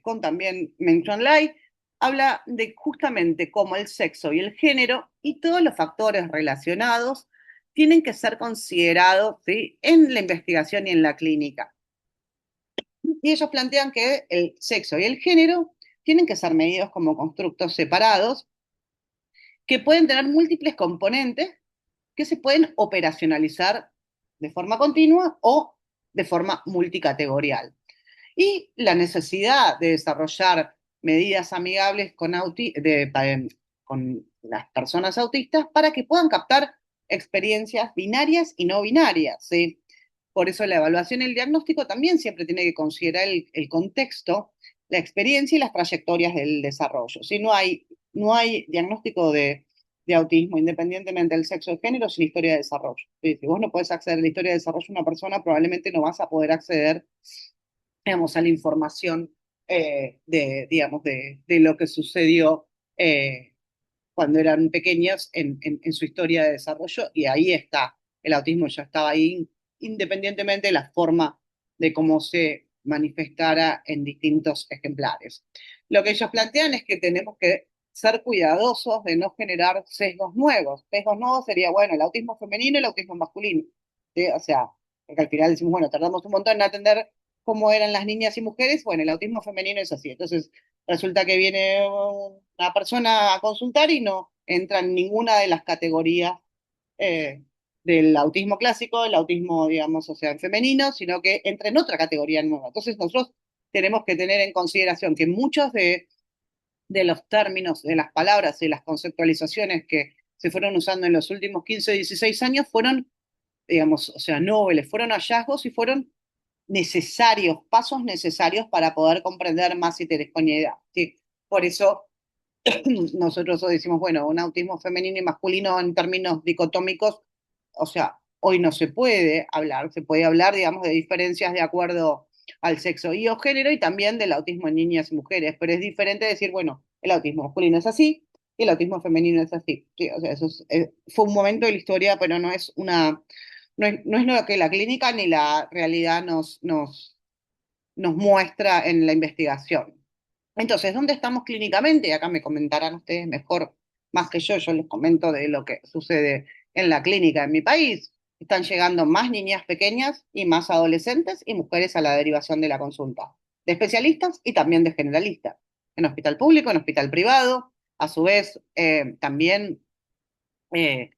con también Mention Lai, habla de justamente cómo el sexo y el género y todos los factores relacionados tienen que ser considerados, ¿sí? En la investigación y en la clínica. Y ellos plantean que el sexo y el género tienen que ser medidos como constructos separados que pueden tener múltiples componentes que se pueden operacionalizar de forma continua o de forma multicategorial. Y la necesidad de desarrollar medidas amigables con las personas autistas para que puedan captar experiencias binarias y no binarias. ¿Sí? Por eso la evaluación y el diagnóstico también siempre tiene que considerar el contexto, la experiencia y las trayectorias del desarrollo. Si no hay diagnóstico de autismo, independientemente del sexo o género, sin historia de desarrollo. Si vos no podés acceder a la historia de desarrollo de una persona, probablemente no vas a poder acceder, digamos, a la información digamos, de lo que sucedió cuando eran pequeños en su historia de desarrollo, y ahí está, el autismo ya estaba ahí, independientemente de la forma de cómo se manifestara en distintos ejemplares. Lo que ellos plantean es que tenemos que ser cuidadosos de no generar sesgos nuevos. Sesgos nuevos sería, bueno, el autismo femenino y el autismo masculino. ¿Sí? O sea, porque al final decimos, bueno, tardamos un montón en atender cómo eran las niñas y mujeres, bueno, el autismo femenino es así. Entonces, resulta que viene una persona a consultar y no entra en ninguna de las categorías eh, del autismo clásico, el autismo, digamos, o sea, en femenino, sino que entra en otra categoría nueva. Entonces, nosotros tenemos que tener en consideración que muchos de los términos, de las palabras y las conceptualizaciones que se fueron usando en los últimos 15 o 16 años fueron, digamos, o sea, noveles, fueron hallazgos y fueron necesarios, pasos necesarios para poder comprender más heterogeneidad. ¿Sí? Por eso nosotros hoy decimos, bueno, un autismo femenino y masculino en términos dicotómicos, o sea, hoy no se puede hablar, se puede hablar, digamos, de diferencias de acuerdo al sexo y o género y también del autismo en niñas y mujeres, pero es diferente decir, bueno, el autismo masculino es así y el autismo femenino es así. Sí, o sea, eso fue un momento de la historia, pero no es lo que la clínica ni la realidad nos muestra en la investigación. Entonces, ¿dónde estamos clínicamente? Acá me comentarán ustedes mejor, más que yo les comento de lo que sucede en la clínica en mi país. Están llegando más niñas pequeñas y más adolescentes y mujeres a la derivación de la consulta, de especialistas y también de generalistas, en hospital público, en hospital privado. A su vez, también eh,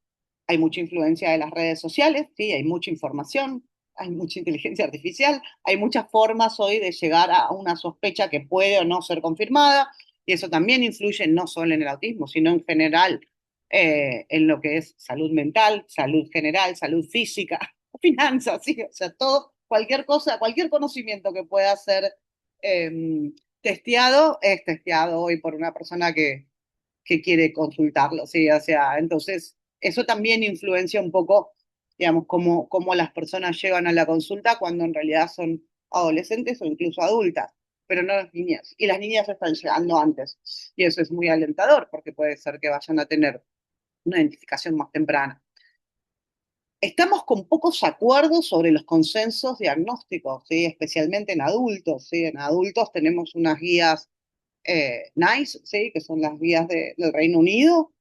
hay mucha influencia de las redes sociales, ¿sí? Hay mucha información, hay mucha inteligencia artificial, hay muchas formas hoy de llegar a una sospecha que puede o no ser confirmada, y eso también influye no solo en el autismo, sino en general en lo que es salud mental, salud general, salud física, finanzas, ¿sí? O sea, todo cualquier cosa, cualquier conocimiento que pueda ser testeado, es testeado hoy por una persona que quiere consultarlo, ¿sí? O sea, entonces, eso también influencia un poco, digamos, cómo las personas llegan a la consulta cuando en realidad son adolescentes o incluso adultas, pero no las niñas. Y las niñas están llegando antes. Y eso es muy alentador porque puede ser que vayan a tener una identificación más temprana. Estamos con pocos acuerdos sobre los consensos diagnósticos, ¿sí? Especialmente en adultos, ¿sí? En adultos tenemos unas guías NICE, ¿sí? Que son las guías del Reino Unido,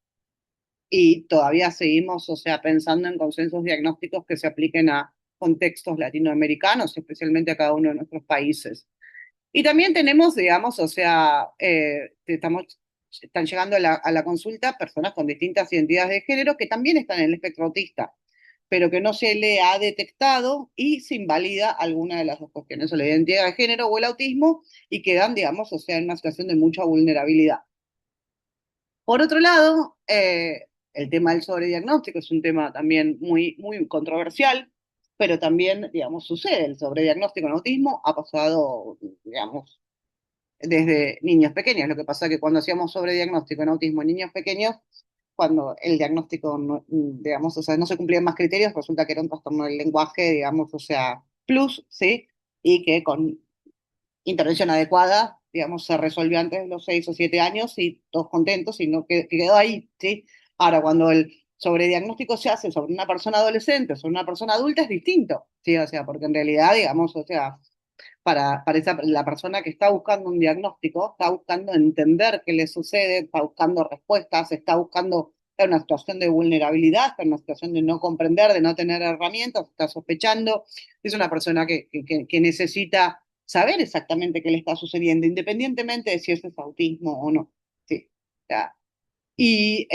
y todavía seguimos, o sea, pensando en consensos diagnósticos que se apliquen a contextos latinoamericanos, especialmente a cada uno de nuestros países. Y también tenemos, digamos, o sea, están llegando a la consulta personas con distintas identidades de género que también están en el espectro autista, pero que no se le ha detectado y se invalida alguna de las dos cuestiones, o la identidad de género o el autismo, y quedan, digamos, o sea, en una situación de mucha vulnerabilidad. Por otro lado, el tema del sobrediagnóstico es un tema también muy controversial, pero también, digamos, sucede. El sobrediagnóstico en autismo ha pasado, digamos, desde niños pequeños. Lo que pasa es que cuando hacíamos sobrediagnóstico en autismo en niños pequeños, cuando el diagnóstico, digamos, o sea, no se cumplían más criterios, resulta que era un trastorno del lenguaje, digamos, o sea, plus, ¿sí? Y que con intervención adecuada, digamos, se resolvió antes de los 6 o 7 años y todos contentos y no que quedó ahí, ¿sí? Ahora, cuando el sobrediagnóstico se hace sobre una persona adolescente, sobre una persona adulta, es distinto, ¿sí? O sea, porque en realidad, digamos, o sea, la persona que está buscando un diagnóstico, está buscando entender qué le sucede, está buscando respuestas, está buscando está en una situación de vulnerabilidad, está en una situación de no comprender, de no tener herramientas, está sospechando, es una persona que necesita saber exactamente qué le está sucediendo, independientemente de si eso es autismo o no. Sí. O sea, y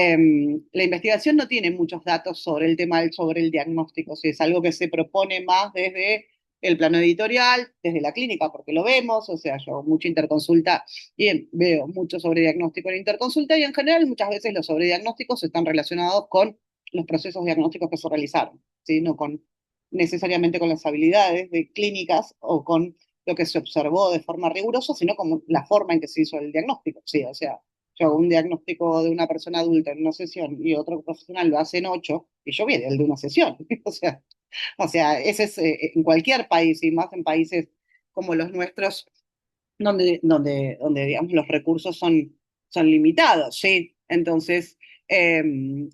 la investigación no tiene muchos datos sobre el tema sobre el diagnóstico, si es algo que se propone más desde el plano editorial, desde la clínica, porque lo vemos, o sea, yo hago mucha interconsulta y veo mucho sobre diagnóstico en interconsulta y en general muchas veces los sobrediagnósticos están relacionados con los procesos diagnósticos que se realizaron, ¿sí? No con, necesariamente con las habilidades de clínicas o con lo que se observó de forma rigurosa, sino con la forma en que se hizo el diagnóstico, ¿sí? O sea, yo hago un diagnóstico de una persona adulta en una sesión y otro profesional lo hace en 8, y yo vi el de una sesión. O sea, ese es en cualquier país y más en países como los nuestros, donde digamos, los recursos son limitados, ¿sí? Entonces, eh,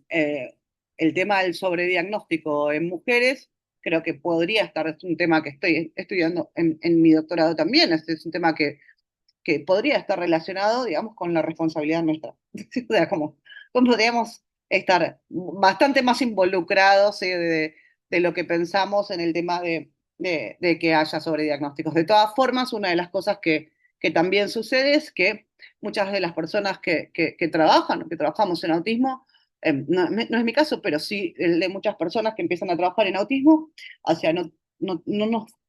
eh, el tema del sobrediagnóstico en mujeres creo que podría estar, es un tema que estoy estudiando en mi doctorado también, es un tema que podría estar relacionado, digamos, con la responsabilidad nuestra. O sea, como podríamos estar bastante más involucrados, de lo que pensamos en el tema de que haya sobrediagnósticos. De todas formas, una de las cosas que también sucede es que muchas de las personas que trabajan, que trabajamos en autismo, no es mi caso, pero sí el de muchas personas que empiezan a trabajar en autismo, o sea, no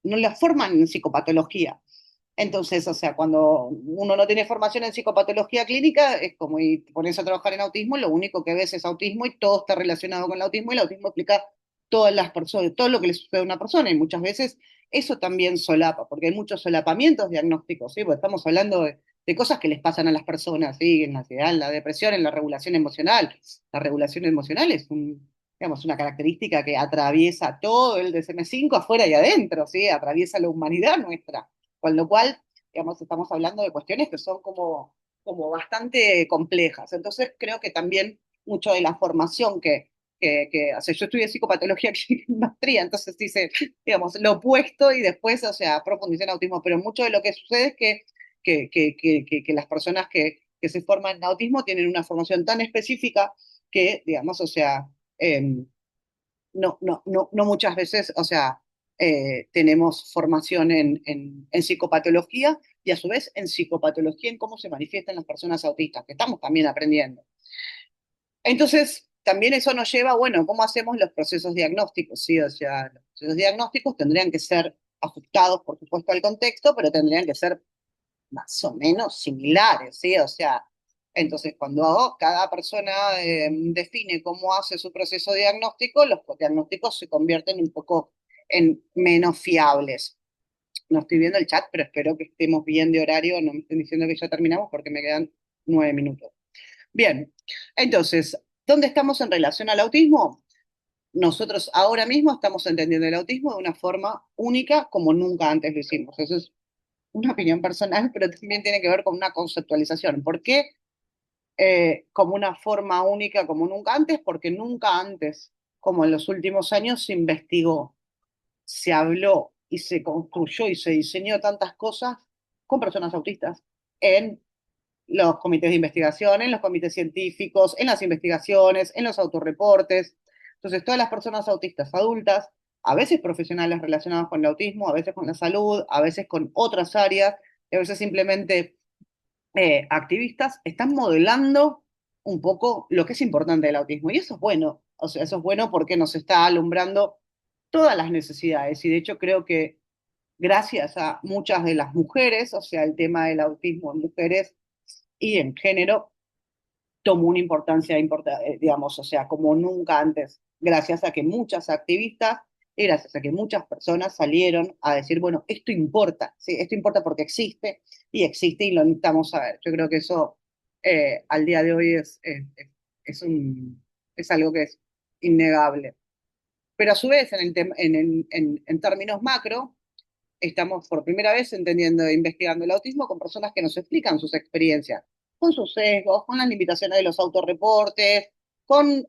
la forman en psicopatología. Entonces, o sea, cuando uno no tiene formación en psicopatología clínica, es como y te pones a trabajar en autismo, lo único que ves es autismo y todo está relacionado con el autismo y el autismo explica todas las personas, todo lo que le sucede a una persona y muchas veces eso también solapa, porque hay muchos solapamientos diagnósticos, ¿sí? Porque estamos hablando de cosas que les pasan a las personas, ¿sí? En la ansiedad, en la depresión, en la regulación emocional. La regulación emocional es digamos, una característica que atraviesa todo el DSM-5 afuera y adentro, ¿sí? Atraviesa la humanidad nuestra. Con lo cual, digamos, estamos hablando de cuestiones que son como bastante complejas. Entonces, creo que también mucho de la formación o sea, yo estudié psicopatología en maestría, entonces dice, digamos, lo opuesto y después, o sea, profundicé en autismo, pero mucho de lo que sucede es que las personas que se forman en autismo tienen una formación tan específica que, digamos, o sea, no muchas veces, o sea, tenemos formación en psicopatología y a su vez en psicopatología en cómo se manifiestan las personas autistas, que estamos también aprendiendo. Entonces, también eso nos lleva, bueno, ¿cómo hacemos los procesos diagnósticos? Sí, o sea, los procesos diagnósticos tendrían que ser ajustados, por supuesto, al contexto, pero tendrían que ser más o menos similares, ¿sí? O sea, entonces cuando cada persona define cómo hace su proceso diagnóstico, los diagnósticos se convierten un poco en menos fiables. No estoy viendo el chat, pero espero que estemos bien de horario, no me estén diciendo que ya terminamos porque me quedan 9 minutos. Bien, entonces, ¿dónde estamos en relación al autismo? Nosotros ahora mismo estamos entendiendo el autismo de una forma única como nunca antes lo hicimos. Eso es una opinión personal, pero también tiene que ver con una conceptualización. ¿Por qué como una forma única como nunca antes? Porque nunca antes, como en los últimos años, se investigó, se habló y se construyó y se diseñó tantas cosas con personas autistas en los comités de investigación, en los comités científicos, en las investigaciones, en los autorreportes. Entonces, todas las personas autistas adultas, a veces profesionales relacionados con el autismo, a veces con la salud, a veces con otras áreas, y a veces simplemente activistas, están modelando un poco lo que es importante del autismo. Y eso es bueno, o sea, eso es bueno porque nos está alumbrando todas las necesidades. Y de hecho creo que gracias a muchas de las mujeres, o sea, el tema del autismo en mujeres y en género, tomó una importancia, digamos, o sea, como nunca antes, gracias a que muchas activistas y gracias a que muchas personas salieron a decir, bueno, esto importa, ¿sí? Esto importa porque existe y lo necesitamos saber. Yo creo que eso al día de hoy es, es algo que es innegable. Pero a su vez, en términos macro, estamos por primera vez entendiendo e investigando el autismo con personas que nos explican sus experiencias, con sus sesgos, con las limitaciones de los autorreportes, con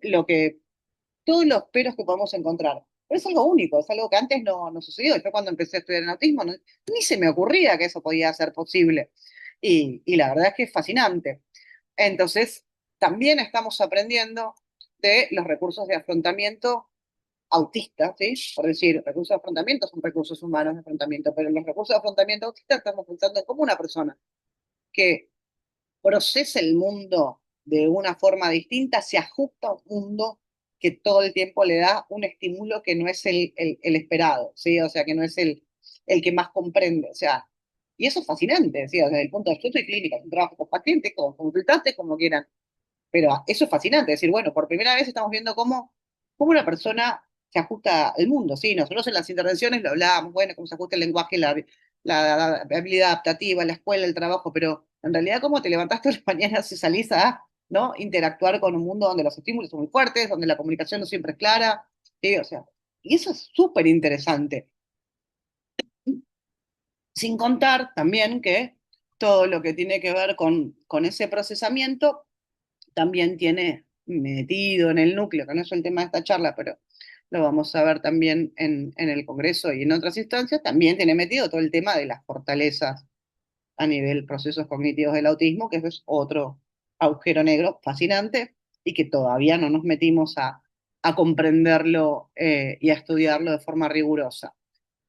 todos los peros que podemos encontrar. Pero es algo único, es algo que antes no sucedió. Yo cuando empecé a estudiar en autismo ni se me ocurría que eso podía ser posible. Y la verdad es que es fascinante. Entonces, también estamos aprendiendo de los recursos de afrontamiento autista, ¿sí? Por decir, recursos de afrontamiento son recursos humanos de afrontamiento, pero en los recursos de afrontamiento autista estamos pensando en cómo una persona que procesa el mundo de una forma distinta se ajusta a un mundo que todo el tiempo le da un estímulo que no es el esperado, ¿sí? O sea, que no es el que más comprende, o sea, y eso es fascinante, ¿sí? O sea, desde el punto de vista, yo soy clínica, un trabajo con pacientes, con consultantes, como quieran, pero eso es fascinante, decir, bueno, por primera vez estamos viendo cómo una persona se ajusta al mundo, ¿sí? Nosotros en las intervenciones lo hablábamos, bueno, cómo se ajusta el lenguaje, la habilidad adaptativa, la escuela, el trabajo, pero en realidad cómo te levantás todas las mañanas y salís a, ¿no? Interactuar con un mundo donde los estímulos son muy fuertes, donde la comunicación no siempre es clara, ¿sí? O sea, y eso es súper interesante. Sin contar también que todo lo que tiene que ver con ese procesamiento también tiene metido en el núcleo, que no es el tema de esta charla, pero lo vamos a ver también en el Congreso y en otras instancias, también tiene metido todo el tema de las fortalezas a nivel procesos cognitivos del autismo, que eso es otro agujero negro fascinante y que todavía no nos metimos a comprenderlo y a estudiarlo de forma rigurosa.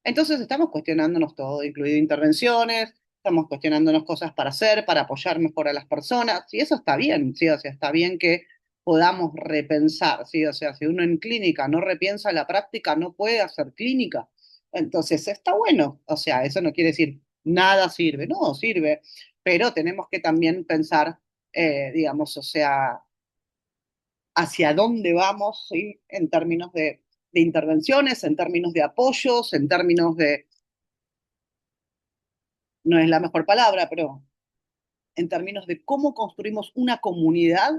Entonces estamos cuestionándonos todo, incluido intervenciones, estamos cuestionándonos cosas para hacer, para apoyar mejor a las personas, y eso está bien, ¿sí? O sea, está bien que podamos repensar, ¿sí? O sea, si uno en clínica no repiensa la práctica, no puede hacer clínica. Entonces está bueno, o sea, eso no quiere decir nada sirve, no sirve, pero tenemos que también pensar, digamos, o sea, hacia dónde vamos, ¿sí? En términos de intervenciones, en términos de apoyos, en términos de no es la mejor palabra, pero en términos de cómo construimos una comunidad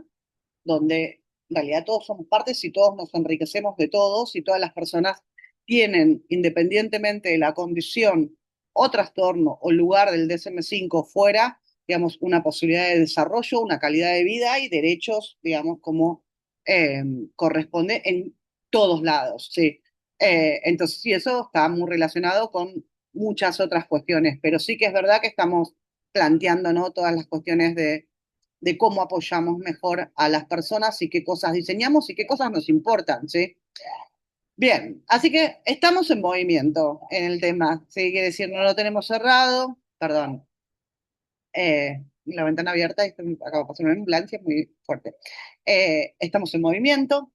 donde en realidad todos somos partes y todos nos enriquecemos de todos y todas las personas tienen, independientemente de la condición o trastorno o lugar del DSM-5 fuera, digamos, una posibilidad de desarrollo, una calidad de vida y derechos, digamos, como eh, corresponde en todos lados, ¿sí? Entonces, sí, eso está muy relacionado con muchas otras cuestiones, pero sí que es verdad que estamos planteando, ¿no? Todas las cuestiones de cómo apoyamos mejor a las personas y qué cosas diseñamos y qué cosas nos importan, ¿sí? Bien, así que estamos en movimiento en el tema, ¿sí? Quiere decir, no lo tenemos cerrado, perdón, la ventana abierta y acabo de pasar una ambulancia es muy fuerte. Estamos en movimiento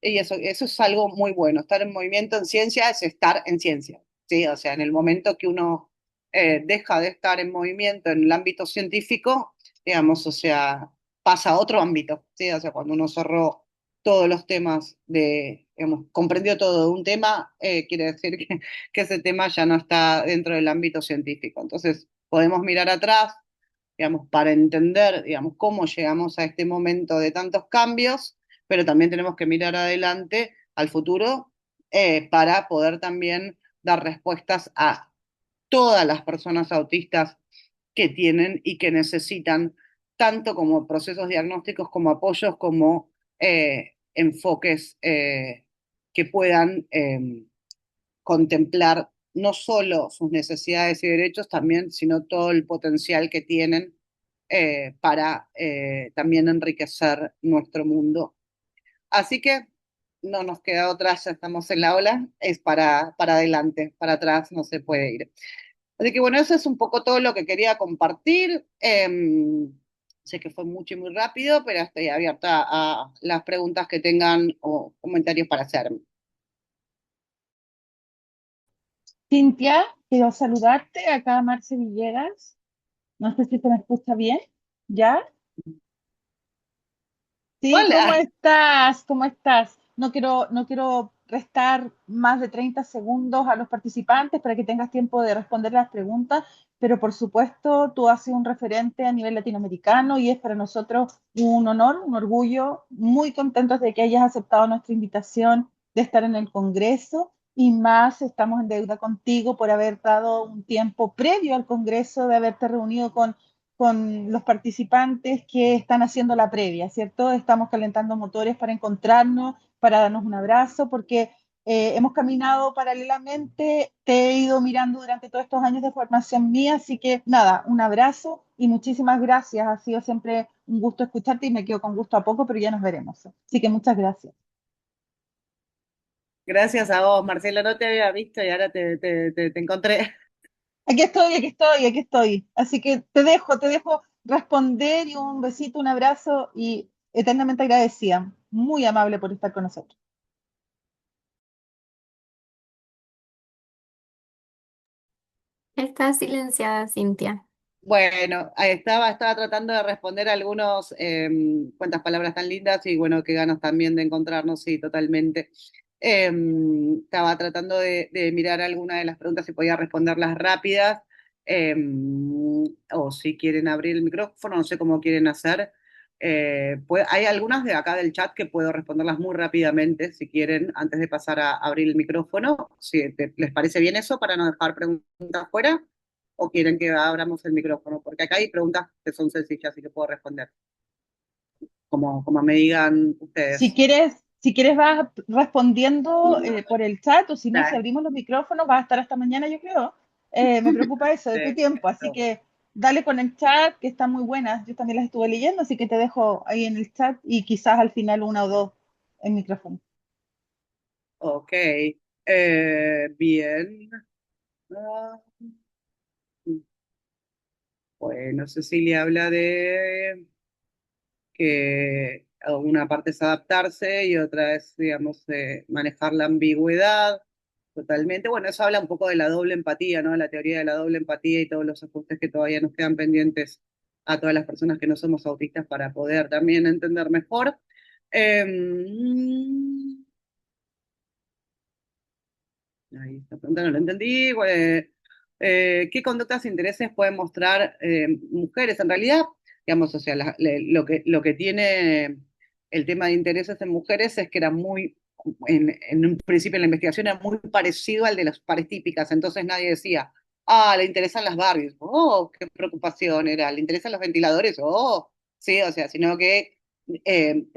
y eso es algo muy bueno. Estar en movimiento en ciencia es estar en ciencia, ¿sí? O sea, en el momento que uno deja de estar en movimiento en el ámbito científico, digamos, o sea, pasa a otro ámbito, ¿sí? O sea, cuando uno cerró todos los temas digamos, comprendió todo un tema, quiere decir que ese tema ya no está dentro del ámbito científico. Entonces, podemos mirar atrás, digamos, para entender, digamos, cómo llegamos a este momento de tantos cambios, pero también tenemos que mirar adelante al futuro para poder también dar respuestas a todas las personas autistas que tienen y que necesitan tanto como procesos diagnósticos, como apoyos, como enfoques que puedan contemplar no solo sus necesidades y derechos también, sino todo el potencial que tienen para también enriquecer nuestro mundo. Así que no nos queda otra, ya estamos en la ola, es para adelante, para atrás no se puede ir. Así que bueno, eso es un poco todo lo que quería compartir. Sé que fue mucho y muy rápido, pero estoy abierta a las preguntas que tengan o comentarios para hacerme. Cintia, quiero saludarte. Acá Marce Villegas. No sé si se me escucha bien. ¿Ya? Sí, ¿cómo Hola, estás? ¿Cómo estás? No quiero restar más de 30 segundos a los participantes para que tengas tiempo de responder las preguntas, pero por supuesto tú has sido un referente a nivel latinoamericano y es para nosotros un honor, un orgullo, muy contentos de que hayas aceptado nuestra invitación de estar en el Congreso y más estamos en deuda contigo por haber dado un tiempo previo al Congreso, de haberte reunido con los participantes que están haciendo la previa, ¿cierto? Estamos calentando motores para encontrarnos, para darnos un abrazo, porque hemos caminado paralelamente, te he ido mirando durante todos estos años de formación mía, así que nada, un abrazo y muchísimas gracias. Ha sido siempre un gusto escucharte y me quedo con gusto a poco, pero ya nos veremos. Así que muchas gracias. gracias a vos, Marcela, no te había visto y ahora te encontré. Aquí estoy, aquí estoy, aquí estoy. Así que te dejo responder y un besito, un abrazo y eternamente agradecida. Muy amable por estar con nosotros. Está silenciada, Cintia. Bueno, ahí estaba tratando de responder algunos, cuántas palabras tan lindas y bueno, qué ganas también de encontrarnos, sí, totalmente. Estaba tratando de mirar algunas de las preguntas si podía responderlas rápidas, o si quieren abrir el micrófono, no sé cómo quieren hacer. Hay algunas de acá del chat que puedo responderlas muy rápidamente, si quieren, antes de pasar a abrir el micrófono. Si les parece bien eso, para no dejar preguntas fuera o quieren que abramos el micrófono, porque acá hay preguntas que son sencillas y que puedo responder, como me digan Si ustedes. quieres, si quieres vas respondiendo por el chat o si no, si Dale. abrimos los micrófonos vas a estar hasta mañana, yo creo. Me preocupa eso de tu tiempo, así Perfecto. que dale con el chat, que están muy buenas. Yo también las estuve leyendo, así que te dejo ahí en el chat y quizás al final una o dos en micrófono. Ok. Bien. Ah, bueno, Cecilia habla de que una parte es adaptarse y otra es, digamos, manejar la ambigüedad totalmente. Bueno, eso habla un poco de la doble empatía, ¿no? La teoría de la doble empatía y todos los ajustes que todavía nos quedan pendientes a todas las personas que no somos autistas para poder también entender mejor. Ahí esta pregunta no la entendí. ¿Qué conductas e intereses pueden mostrar mujeres? En realidad, digamos, o sea, lo que tiene el tema de intereses en mujeres es que era muy, en un principio en la investigación era muy parecido al de las pares típicas, entonces nadie decía, ah, le interesan las Barbies, oh, qué preocupación era, le interesan los ventiladores, oh, sí, o sea, sino que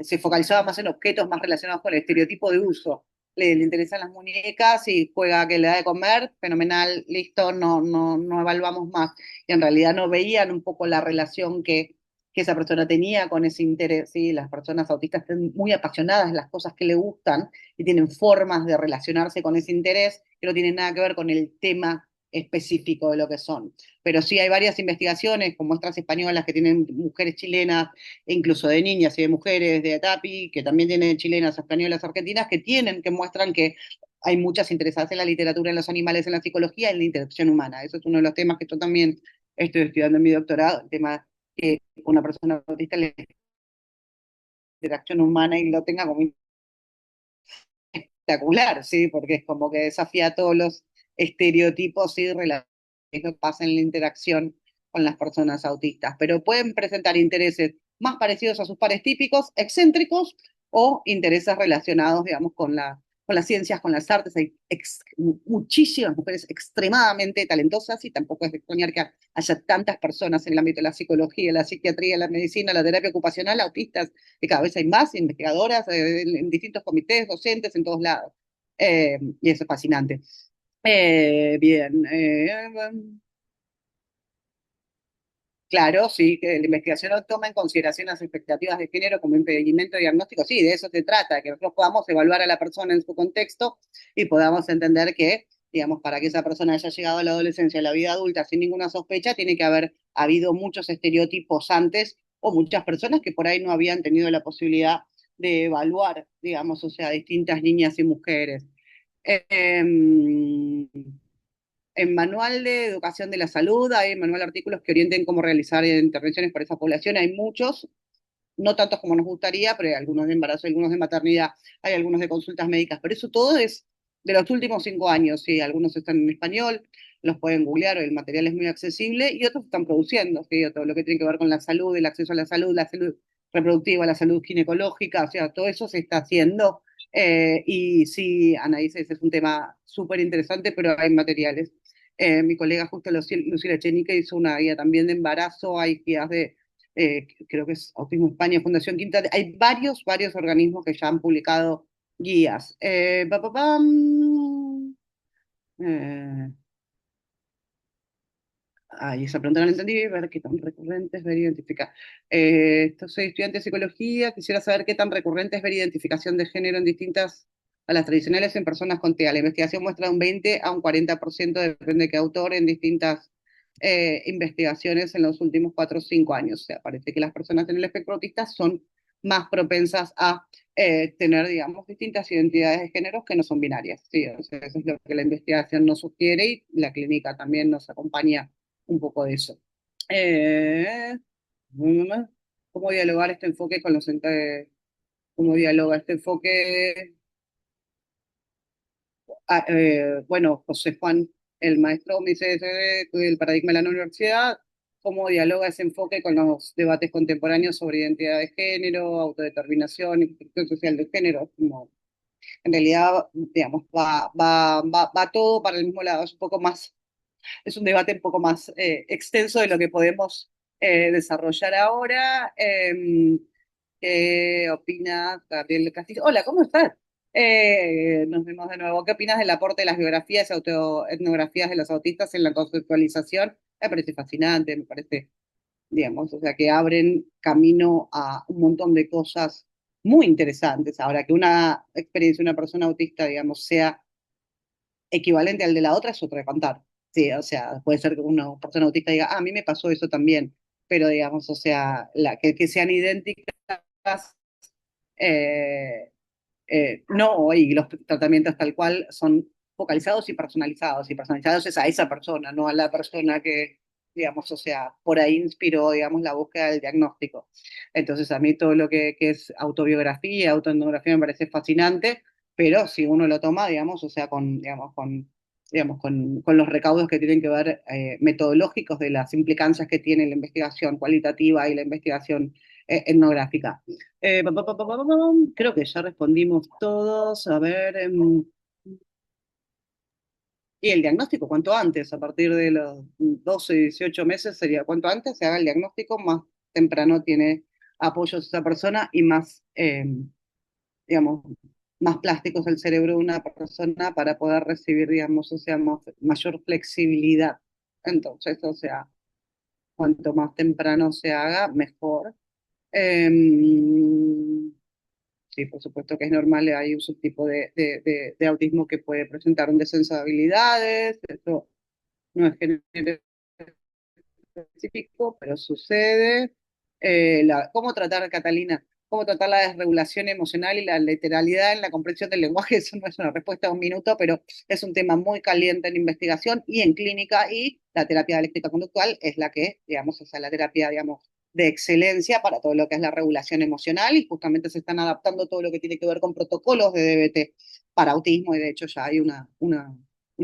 se focalizaba más en objetos más relacionados con el estereotipo de uso le interesan las muñecas y juega a que le da de comer, fenomenal, listo, no evaluamos más. Y en realidad no veían un poco la relación que esa persona tenía con ese interés. ¿Sí? Las personas autistas están muy apasionadas en las cosas que le gustan y tienen formas de relacionarse con ese interés que no tienen nada que ver con el tema específico de lo que son. Pero sí hay varias investigaciones con muestras españolas que tienen mujeres chilenas e incluso de niñas y de mujeres de ATAPI, que también tienen chilenas, españolas, argentinas, que muestran que hay muchas interesadas en la literatura, en los animales, en la psicología, en la interacción humana. Eso es uno de los temas que yo también estoy estudiando en mi doctorado, el tema que una persona autista la interacción humana y lo tenga como espectacular, ¿sí? Porque es como que desafía todos los estereotipos y relaciones que pasan en la interacción con las personas autistas, pero pueden presentar intereses más parecidos a sus pares típicos, excéntricos, o intereses relacionados, digamos, con las ciencias, con las artes. Hay muchísimas mujeres extremadamente talentosas y tampoco es de extrañar que haya tantas personas en el ámbito de la psicología, la psiquiatría, la medicina, la terapia ocupacional, autistas, que cada vez hay más investigadoras en distintos comités, docentes, en todos lados. Y eso es fascinante. Bien. Claro, sí, que la investigación no toma en consideración las expectativas de género como impedimento diagnóstico. Sí, de eso se trata, que nosotros podamos evaluar a la persona en su contexto y podamos entender que, digamos, para que esa persona haya llegado a la adolescencia, a la vida adulta sin ninguna sospecha, tiene que haber habido muchos estereotipos antes o muchas personas que por ahí no habían tenido la posibilidad de evaluar, digamos, o sea, distintas niñas y mujeres. Eh, en Manual de Educación de la Salud, hay manual de artículos que orienten cómo realizar intervenciones para esa población. Hay muchos, no tantos como nos gustaría, pero hay algunos de embarazo, algunos de maternidad, hay algunos de consultas médicas, pero eso todo es de los últimos 5 años, sí, algunos están en español, los pueden googlear, el material es muy accesible, y otros están produciendo, ¿sí? Todo lo que tiene que ver con la salud, el acceso a la salud reproductiva, la salud ginecológica, o sea, todo eso se está haciendo, y sí, Anaís, ese es un tema súper interesante, pero hay materiales. Mi colega justo Lucila Chenique hizo una guía también de embarazo, hay guías de creo que es Autismo España, Fundación Quinta, hay varios organismos que ya han publicado guías. Eh, esa pregunta no la entendí, ver qué tan recurrente es ver identificar. Soy estudiante de psicología, quisiera saber qué tan recurrente es ver identificación de género en distintas, a las tradicionales en personas con TEA. La investigación muestra un 20 a un 40%, depende de qué autor, en distintas investigaciones en los últimos 4 o 5 años. O sea, parece que las personas en el espectro autista son más propensas a tener, digamos, distintas identidades de género que no son binarias. Sí, o sea, eso es lo que la investigación nos sugiere y la clínica también nos acompaña un poco de eso. Eh, ¿Cómo dialogar este enfoque con cómo dialoga este enfoque? Bueno, José Juan, el maestro me dice el paradigma de la universidad, cómo dialoga ese enfoque con los debates contemporáneos sobre identidad de género, autodeterminación y construcción social de género. Como, en realidad, digamos, va todo para el mismo lado, es un poco más, es un debate un poco más extenso de lo que podemos desarrollar ahora. ¿Qué opinas, Gabriel Castillo? Hola, ¿cómo estás? Nos vemos de nuevo. ¿Qué opinas del aporte de las biografías y autoetnografías de los autistas en la conceptualización? Me parece fascinante, me parece, digamos, o sea, que abren camino a un montón de cosas muy interesantes. Ahora, que una experiencia de una persona autista, digamos, sea equivalente al de la otra es otro de contar. Sí, o sea, puede ser que una persona autista diga, ah, a mí me pasó eso también, pero digamos, o sea, que sean idénticas, eh, no, y los tratamientos tal cual son focalizados y personalizados es a esa persona, no a la persona que, digamos, o sea, por ahí inspiró, digamos, la búsqueda del diagnóstico. Entonces, a mí todo lo que es autobiografía, autoetnografía me parece fascinante, pero si uno lo toma, digamos, o sea, con los recaudos que tienen que ver metodológicos de las implicancias que tiene la investigación cualitativa y la investigación etnográfica. Creo que ya respondimos todos. A ver. Y el diagnóstico, cuanto antes, a partir de los 12, 18 meses, sería cuanto antes se haga el diagnóstico, más temprano tiene apoyos esa persona y más, digamos, más plásticos el cerebro de una persona para poder recibir, digamos, o sea, mayor flexibilidad. Entonces, o sea, cuanto más temprano se haga, mejor. Em, Sí, por supuesto que es normal, hay un subtipo de autismo que puede presentar un descenso de habilidades, eso no es género específico, pero sucede. ¿Cómo tratar, Catalina? ¿Cómo tratar la desregulación emocional y la literalidad en la comprensión del lenguaje? Eso no es una respuesta de un minuto, pero es un tema muy caliente en investigación y en clínica, y la terapia dialéctica conductual es la que, digamos, o sea, la terapia, digamos, de excelencia para todo lo que es la regulación emocional y justamente se están adaptando todo lo que tiene que ver con protocolos de DBT para autismo y de hecho ya hay una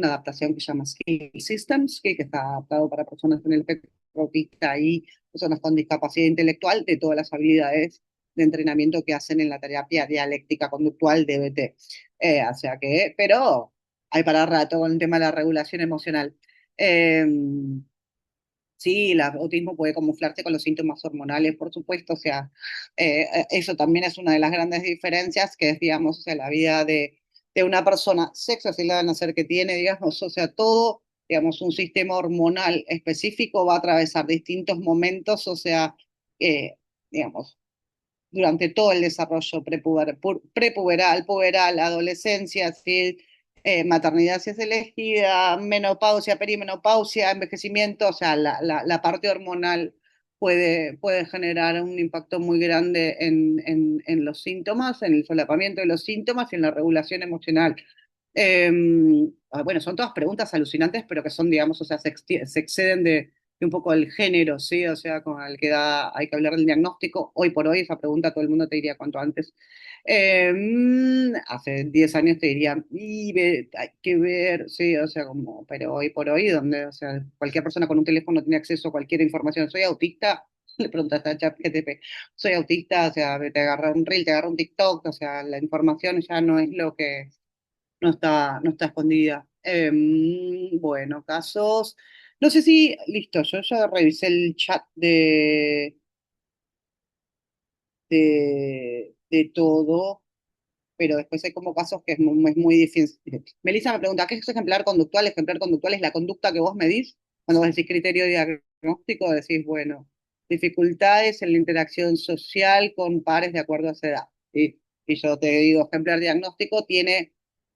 adaptación que se llama Skill Systems, que está adaptado para personas con el espectro autista y personas con discapacidad intelectual de todas las habilidades de entrenamiento que hacen en la terapia dialéctica conductual DBT. O sea que, pero hay para rato con el tema de la regulación emocional. Eh, Sí, el autismo puede camuflarse con los síntomas hormonales, por supuesto, o sea, eso también es una de las grandes diferencias, que es, digamos, o sea, la vida de una persona, sexo, si le van a hacer que tiene, digamos, o sea, todo, digamos, un sistema hormonal específico va a atravesar distintos momentos, o sea, eh, digamos, durante todo el desarrollo prepuberal, puberal, adolescencia, ¿sí? Maternidad si es elegida, menopausia, perimenopausia, envejecimiento, o sea, la parte hormonal puede generar un impacto muy grande en los síntomas, en el solapamiento de los síntomas y en la regulación emocional. Eh, bueno, son todas preguntas alucinantes, pero que son, digamos, o sea, se exceden de un poco el género, ¿sí? O sea, con el que hay que hablar del diagnóstico. Hoy por hoy, esa pregunta todo el mundo te diría cuanto antes. Hace 10 años te diría, hay que ver, sí, o sea, como, pero hoy por hoy, donde, o sea, cualquier persona con un teléfono tiene acceso a cualquier información. Soy autista, le preguntaste a ChatGPT, soy autista, o sea, te agarra un reel, te agarra un TikTok, o sea, la información ya no es lo que no está escondida. Bueno, casos. No sé si, listo, yo ya revisé el chat de todo, pero después hay como casos que es muy difícil. Melissa me pregunta, ¿qué es ejemplar conductual? Ejemplar conductual es la conducta que vos medís. Cuando vos decís criterio diagnóstico, decís, bueno, dificultades en la interacción social con pares de acuerdo a esa edad. ¿Sí? Y yo te digo, ejemplar diagnóstico tiene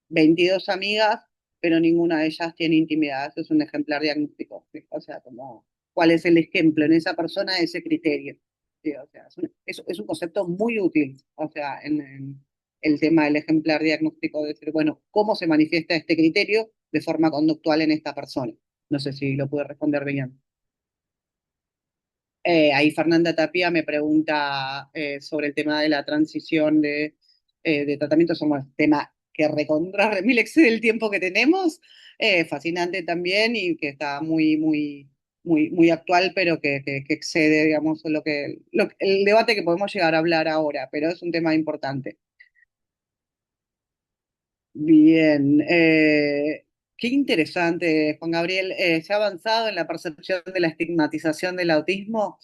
22 amigas, pero ninguna de ellas tiene intimidad. Eso es un ejemplar diagnóstico. ¿Sí? O sea, como, ¿cuál es el ejemplo en esa persona de ese criterio? Sí, o sea, es un concepto muy útil, o sea, en el tema del ejemplar diagnóstico, de decir, bueno, ¿cómo se manifiesta este criterio de forma conductual en esta persona? No sé si lo pude responder bien. Ahí Fernanda Tapia me pregunta sobre el tema de la transición de tratamiento, somos un tema que recontra remil excede el tiempo que tenemos, fascinante también y que está muy, muy, muy, muy actual, pero que excede, digamos, el debate que podemos llegar a hablar ahora, pero es un tema importante. Bien, qué interesante, Juan Gabriel. ¿Se ha avanzado en la percepción de la estigmatización del autismo?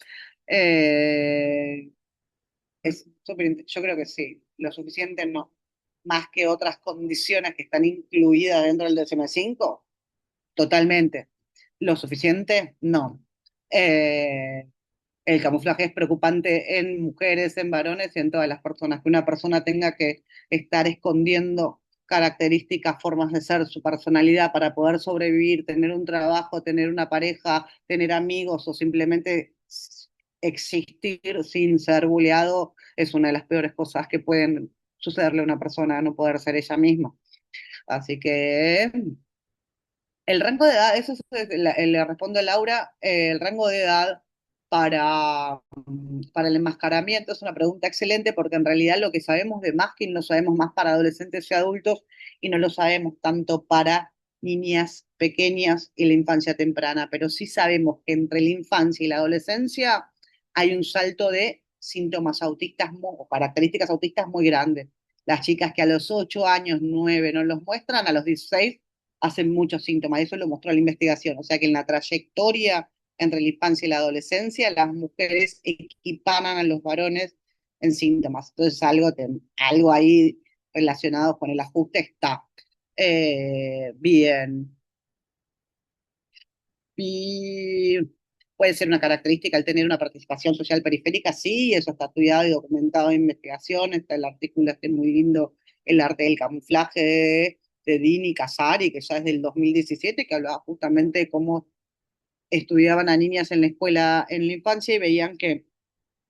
Eh, yo creo que sí, lo suficiente no, más que otras condiciones que están incluidas dentro del DSM-5, totalmente. Lo suficiente, no. Eh, el camuflaje es preocupante en mujeres, en varones y en todas las personas. Que una persona tenga que estar escondiendo características, formas de ser, su personalidad para poder sobrevivir, tener un trabajo, tener una pareja, tener amigos o simplemente existir sin ser buleado es una de las peores cosas que pueden sucederle a una persona, no poder ser ella misma. Así que el rango de edad, eso le respondo a Laura, el rango de edad para el enmascaramiento es una pregunta excelente porque en realidad lo que sabemos de masking lo sabemos más para adolescentes y adultos y no lo sabemos tanto para niñas pequeñas y la infancia temprana, pero sí sabemos que entre la infancia y la adolescencia hay un salto de síntomas autistas o características autistas muy grandes. Las chicas que a los 8 años, 9 no los muestran, a los 16 hacen muchos síntomas. Eso lo mostró la investigación. O sea que en la trayectoria entre la infancia y la adolescencia, las mujeres equiparan a los varones en síntomas. Entonces, algo ahí relacionado con el ajuste está. Bien. Y puede ser una característica el tener una participación social periférica, sí, eso está estudiado y documentado en investigación. Está el artículo este muy lindo, El arte del camuflaje de Dini Casari, que ya es del 2017, que hablaba justamente de cómo estudiaban a niñas en la escuela en la infancia y veían que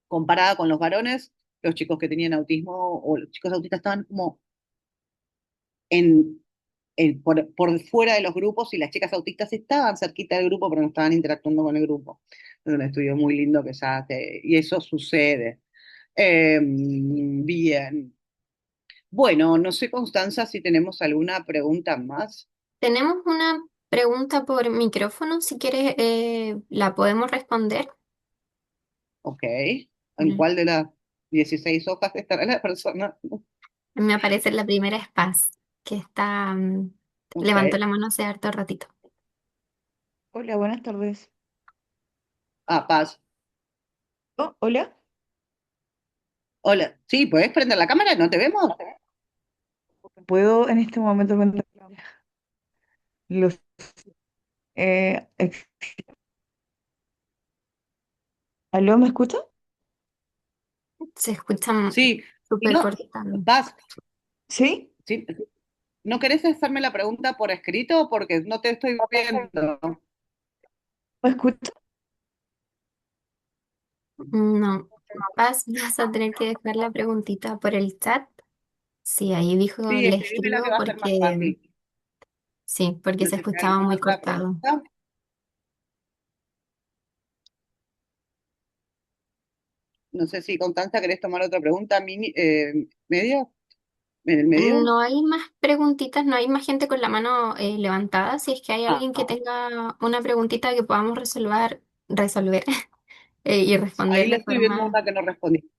comparada con los varones, los chicos que tenían autismo o los chicos autistas estaban como en por fuera de los grupos y las chicas autistas estaban cerquita del grupo, pero no estaban interactuando con el grupo. Es un estudio muy lindo que se hace y eso sucede. Bien. Bueno, no sé, Constanza, si tenemos alguna pregunta más. Tenemos una pregunta por micrófono, si quieres, la podemos responder. Ok. ¿En Mm. cuál de las 16 hojas estará la persona? Me aparece la primera es Paz, que está, levantó Ok. la mano hace harto ratito. Hola, buenas tardes. Ah, Paz. Oh, hola. Hola. Sí, ¿puedes prender la cámara? ¿No te vemos? ¿Puedo en este momento prender la cámara? Los, eh, ex- ¿Aló, me escucha? Se escucha Sí. Si súper no, cortado. Paz, ¿Sí? ¿sí? ¿No querés hacerme la pregunta por escrito? Porque no te estoy viendo. ¿Me escucha? No, vas a tener que dejar la preguntita por el chat. Sí, ahí dijo, Sí, le escribímela que escribo va a ser más porque, fácil. sí, porque No se sé si hay escuchaba alguna muy otra cortado. pregunta. No sé si, Constanza, querés tomar otra pregunta. ¿Medio? ¿En el medio? No hay más preguntitas, no hay más gente con la mano levantada. Si es que hay Ah, alguien que tenga una preguntita que podamos resolver y ahí responder le de estoy viendo forma. una que no respondí.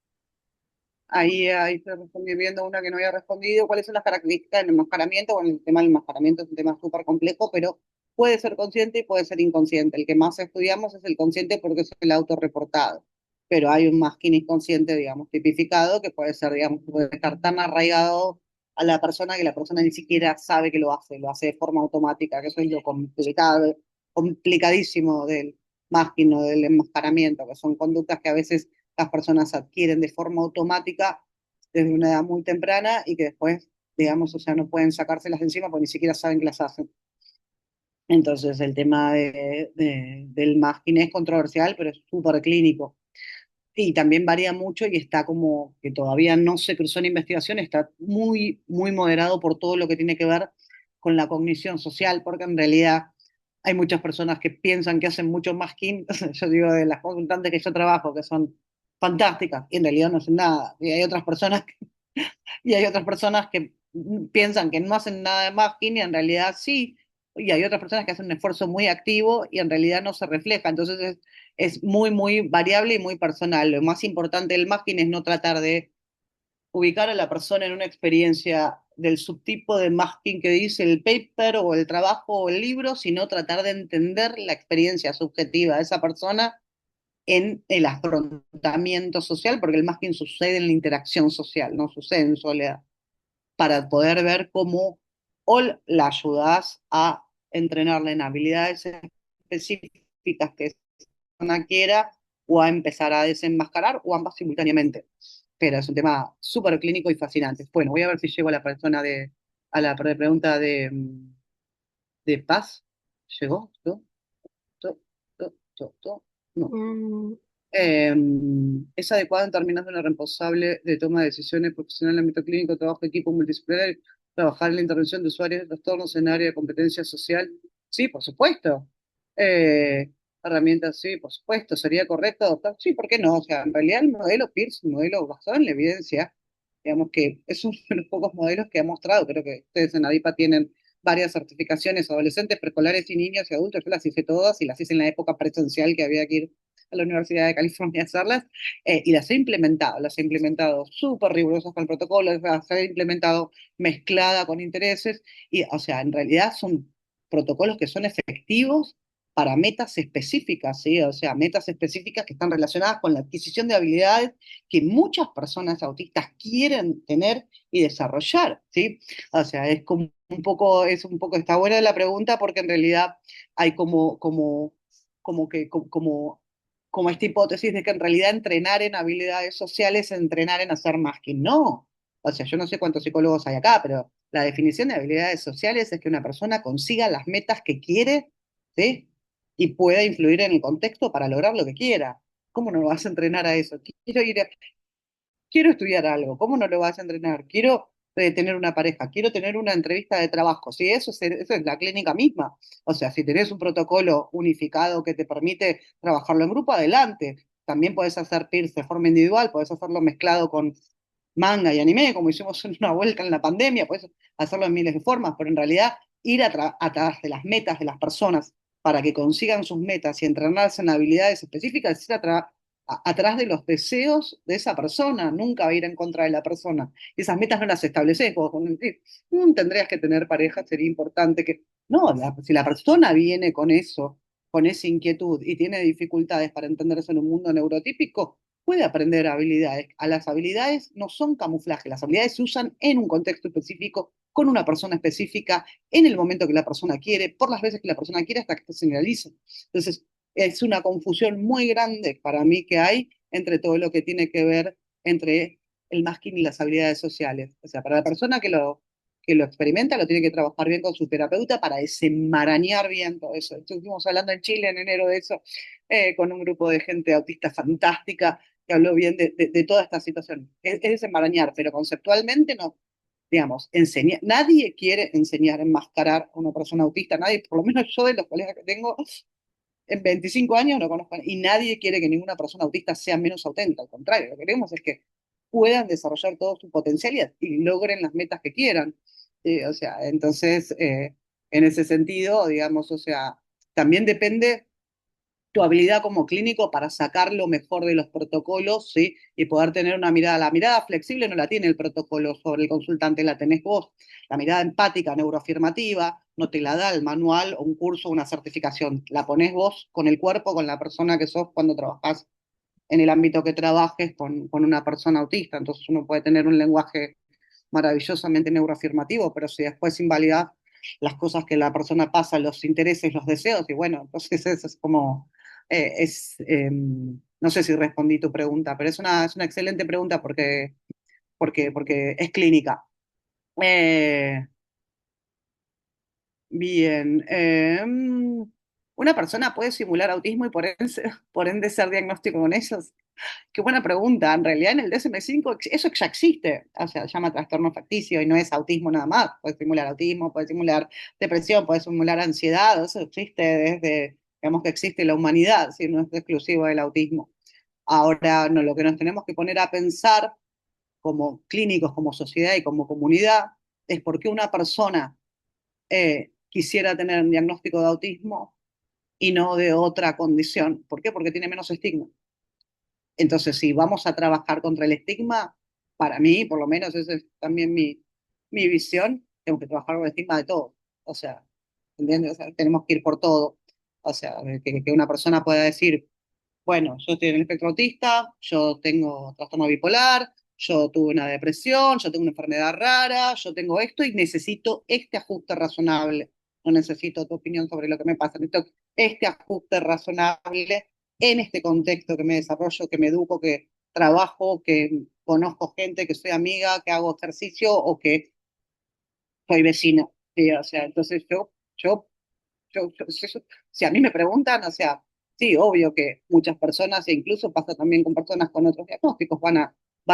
Ahí estoy viendo una que no había respondido. ¿Cuáles son las características del enmascaramiento? Bueno, el tema del enmascaramiento es un tema súper complejo, pero puede ser consciente y puede ser inconsciente. El que más estudiamos es el consciente porque es el autorreportado. Pero hay un masking inconsciente, digamos, tipificado, que puede ser, digamos, puede estar tan arraigado a la persona que la persona ni siquiera sabe que lo hace de forma automática, que eso es lo complicado, complicadísimo del masking o del enmascaramiento, que son conductas que a veces las personas adquieren de forma automática desde una edad muy temprana y que después, digamos, o sea, no pueden sacárselas de encima porque ni siquiera saben que las hacen. Entonces, el tema del masking es controversial, pero es súper clínico. Y también varía mucho y está como que todavía no se cruzó en investigación, está muy, muy moderado por todo lo que tiene que ver con la cognición social, porque en realidad hay muchas personas que piensan que hacen mucho masking, yo digo de las consultantes que yo trabajo, que son fantásticas, y en realidad no hacen nada. Y hay otras personas que piensan que no hacen nada de masking y en realidad sí, y hay otras personas que hacen un esfuerzo muy activo y en realidad no se refleja. Entonces es muy, muy variable y muy personal. Lo más importante del masking es no tratar de ubicar a la persona en una experiencia del subtipo de masking que dice el paper o el trabajo o el libro, sino tratar de entender la experiencia subjetiva de esa persona en el afrontamiento social, porque el masking sucede en la interacción social, no sucede en soledad, para poder ver cómo o la ayudas a entrenarle en habilidades específicas que esa persona quiera o a empezar a desenmascarar o ambas simultáneamente. Pero es un tema súper clínico y fascinante. Bueno, voy a ver si llego a la persona a la pregunta de Paz. ¿Llegó? ¿No? ¿To- No. mm, Eh, es adecuado en términos de una responsable de toma de decisiones profesional en el ámbito clínico, trabajo de equipo multidisciplinar, trabajar en la intervención de usuarios de trastornos en área de competencia social. Sí, por supuesto. Herramientas, sí, por supuesto. ¿Sería correcto adoptar? Sí, ¿por qué no? O sea, en realidad el modelo PIRS es un modelo basado en la evidencia, digamos que es uno de los pocos modelos que ha mostrado, creo que ustedes en ADIPA tienen varias certificaciones, adolescentes, preescolares y niños y adultos, yo las hice todas y las hice en la época presencial que había que ir a la Universidad de California a hacerlas, y las he implementado súper rigurosas con el protocolo, las he implementado mezclada con intereses, y o sea, en realidad son protocolos que son efectivos para metas específicas, ¿sí? O sea, metas específicas que están relacionadas con la adquisición de habilidades que muchas personas autistas quieren tener y desarrollar, ¿sí? O sea, es un poco, está buena la pregunta porque en realidad hay como esta hipótesis de que en realidad entrenar en habilidades sociales es entrenar en hacer más que no. O sea, yo no sé cuántos psicólogos hay acá, pero la definición de habilidades sociales es que una persona consiga las metas que quiere, ¿sí? Y pueda influir en el contexto para lograr lo que quiera. ¿Cómo no lo vas a entrenar a eso? Quiero estudiar algo, ¿cómo no lo vas a entrenar? Quiero de tener una pareja, quiero tener una entrevista de trabajo, ¿sí? Eso es la clínica misma. O sea, si tenés un protocolo unificado que te permite trabajarlo en grupo, adelante. También podés hacer peers de forma individual, podés hacerlo mezclado con manga y anime, como hicimos en una vuelta en la pandemia, podés hacerlo en miles de formas, pero en realidad ir atrás de las metas de las personas para que consigan sus metas y entrenarse en habilidades específicas es ir atrás de los deseos de esa persona, nunca va a ir en contra de la persona. Y esas metas no las estableces vos, con decir, tendrías que tener pareja, sería importante que... No, si la persona viene con eso, con esa inquietud y tiene dificultades para entenderse en un mundo neurotípico, puede aprender habilidades. A las habilidades no son camuflaje, las habilidades se usan en un contexto específico, con una persona específica, en el momento que la persona quiere, por las veces que la persona quiere, hasta que se señalice. Entonces, es una confusión muy grande para mí que hay entre todo lo que tiene que ver entre el masking y las habilidades sociales. O sea, para la persona que lo experimenta, lo tiene que trabajar bien con su terapeuta para desenmarañar bien todo eso. Estuvimos hablando en Chile en enero de eso, con un grupo de gente autista fantástica que habló bien de toda esta situación. Es desenmarañar, pero conceptualmente no. Digamos, nadie quiere enseñar a enmascarar a una persona autista, nadie, por lo menos yo de los colegas que tengo, en 25 años no conozco, y nadie quiere que ninguna persona autista sea menos auténtica, al contrario, lo que queremos es que puedan desarrollar todo su potencial y logren las metas que quieran. O sea, entonces, en ese sentido, digamos, o sea, también depende tu habilidad como clínico para sacar lo mejor de los protocolos, ¿sí? Y poder tener una mirada. La mirada flexible no la tiene el protocolo sobre el consultante, la tenés vos. La mirada empática, neuroafirmativa, no te la da el manual o un curso o una certificación. La ponés vos con el cuerpo, con la persona que sos cuando trabajás en el ámbito que trabajes con una persona autista. Entonces uno puede tener un lenguaje maravillosamente neuroafirmativo, pero si después invalida las cosas que la persona pasa, los intereses, los deseos, y bueno, entonces eso es como, no sé si respondí tu pregunta, pero es una excelente pregunta porque es clínica. Eh, bien. ¿Una persona puede simular autismo y por ende ser diagnóstico con ellos? Qué buena pregunta. En realidad en el DSM-5 eso ya existe. O sea, se llama trastorno facticio y no es autismo nada más. Puede simular autismo, puede simular depresión, puede simular ansiedad. Eso existe desde, digamos que existe la humanidad, ¿sí? No es exclusivo del autismo. Ahora, no, lo que nos tenemos que poner a pensar como clínicos, como sociedad y como comunidad es por qué una persona quisiera tener un diagnóstico de autismo y no de otra condición. ¿Por qué? Porque tiene menos estigma. Entonces, si vamos a trabajar contra el estigma, para mí, por lo menos, esa es también mi visión, tenemos que trabajar con el estigma de todo. O sea, ¿entiendes? O sea, tenemos que ir por todo. O sea, que una persona pueda decir, bueno, yo estoy en el espectro autista, yo tengo trastorno bipolar, yo tuve una depresión, yo tengo una enfermedad rara, yo tengo esto y necesito este ajuste razonable. No necesito tu opinión sobre lo que me pasa, necesito este ajuste razonable en este contexto que me desarrollo, que me educo, que trabajo, que conozco gente, que soy amiga, que hago ejercicio o que soy vecina. Sí, o sea, entonces si a mí me preguntan, o sea, sí, obvio que muchas personas, e incluso pasa también con personas con otros diagnósticos, van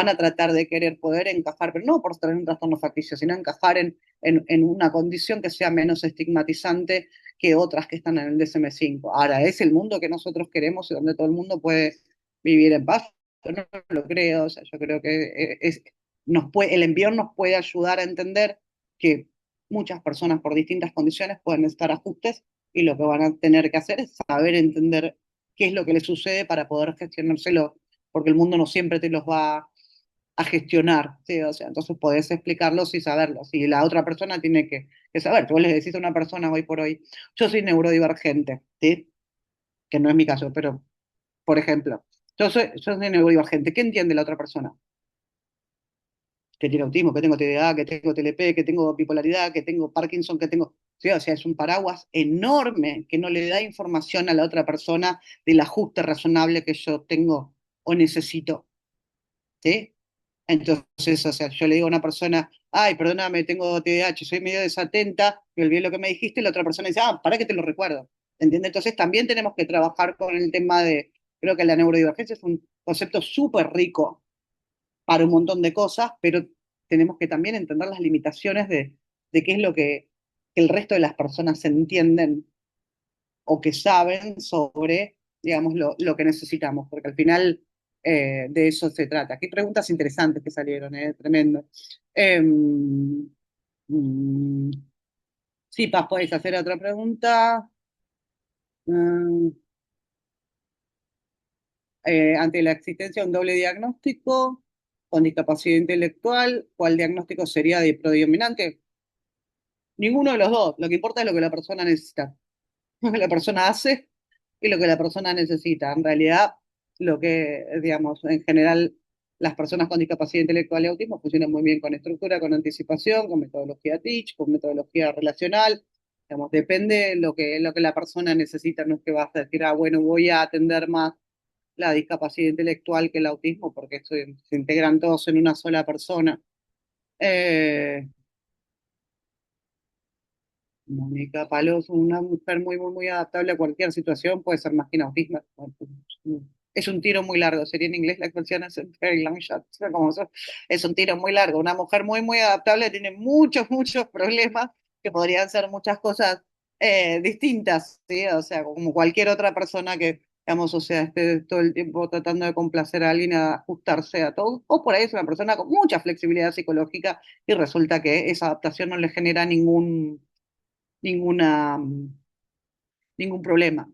a tratar de querer poder encajar, pero no por tener un trastorno facticio, sino encajar en una condición que sea menos estigmatizante que otras que están en el DSM-5. Ahora, ¿es el mundo que nosotros queremos y donde todo el mundo puede vivir en paz? Yo no lo creo, o sea, yo creo que el envión nos puede ayudar a entender que muchas personas por distintas condiciones pueden necesitar ajustes y lo que van a tener que hacer es saber entender qué es lo que les sucede para poder gestionárselo, porque el mundo no siempre te los va a gestionar, ¿sí? O sea, entonces podés explicarlos y saberlos, y la otra persona tiene que saber. Tú le decís a una persona hoy por hoy, yo soy neurodivergente, ¿sí? Que no es mi caso, pero, por ejemplo, yo soy neurodivergente, ¿qué entiende la otra persona? Que tiene autismo, que tengo TDA, que tengo TLP, que tengo bipolaridad, que tengo Parkinson, que tengo... Sí, o sea, es un paraguas enorme que no le da información a la otra persona del ajuste razonable que yo tengo o necesito. ¿Sí? Entonces, o sea, yo le digo a una persona, ay, perdóname, tengo TDAH, soy medio desatenta, me olvidé lo que me dijiste, y la otra persona dice, ah, para que te lo recuerdo. ¿Entiendes? Entonces también tenemos que trabajar con el tema de, creo que la neurodivergencia es un concepto súper rico para un montón de cosas, pero tenemos que también entender las limitaciones de qué es lo que el resto de las personas entienden o que saben sobre, digamos, lo que necesitamos, porque al final de eso se trata. Qué preguntas interesantes que salieron, tremendo. Mm, sí, Paz, podéis hacer otra pregunta. Mm, ante la existencia de un doble diagnóstico con discapacidad intelectual, ¿cuál diagnóstico sería de predominante? Ninguno de los dos. Lo que importa es lo que la persona necesita. Lo que la persona hace y lo que la persona necesita. En realidad, lo que, digamos, en general, las personas con discapacidad intelectual y autismo funcionan muy bien con estructura, con anticipación, con metodología TEACH, con metodología relacional. Digamos, depende lo que la persona necesita. No es que vas a decir, ah, bueno, voy a atender más la discapacidad intelectual que el autismo, porque se integran todos en una sola persona. Eh, Mónica Palos, una mujer muy, muy, muy adaptable a cualquier situación, puede ser más que autismo. Es un tiro muy largo, sería en inglés la expresión es very long shot, es un tiro muy largo. Una mujer muy, muy adaptable tiene muchos, muchos problemas que podrían ser muchas cosas distintas, ¿sí? O sea, como cualquier otra persona que, digamos, o sea, esté todo el tiempo tratando de complacer a alguien, a ajustarse a todo, o por ahí es una persona con mucha flexibilidad psicológica y resulta que esa adaptación no le genera ninguna, ningún problema.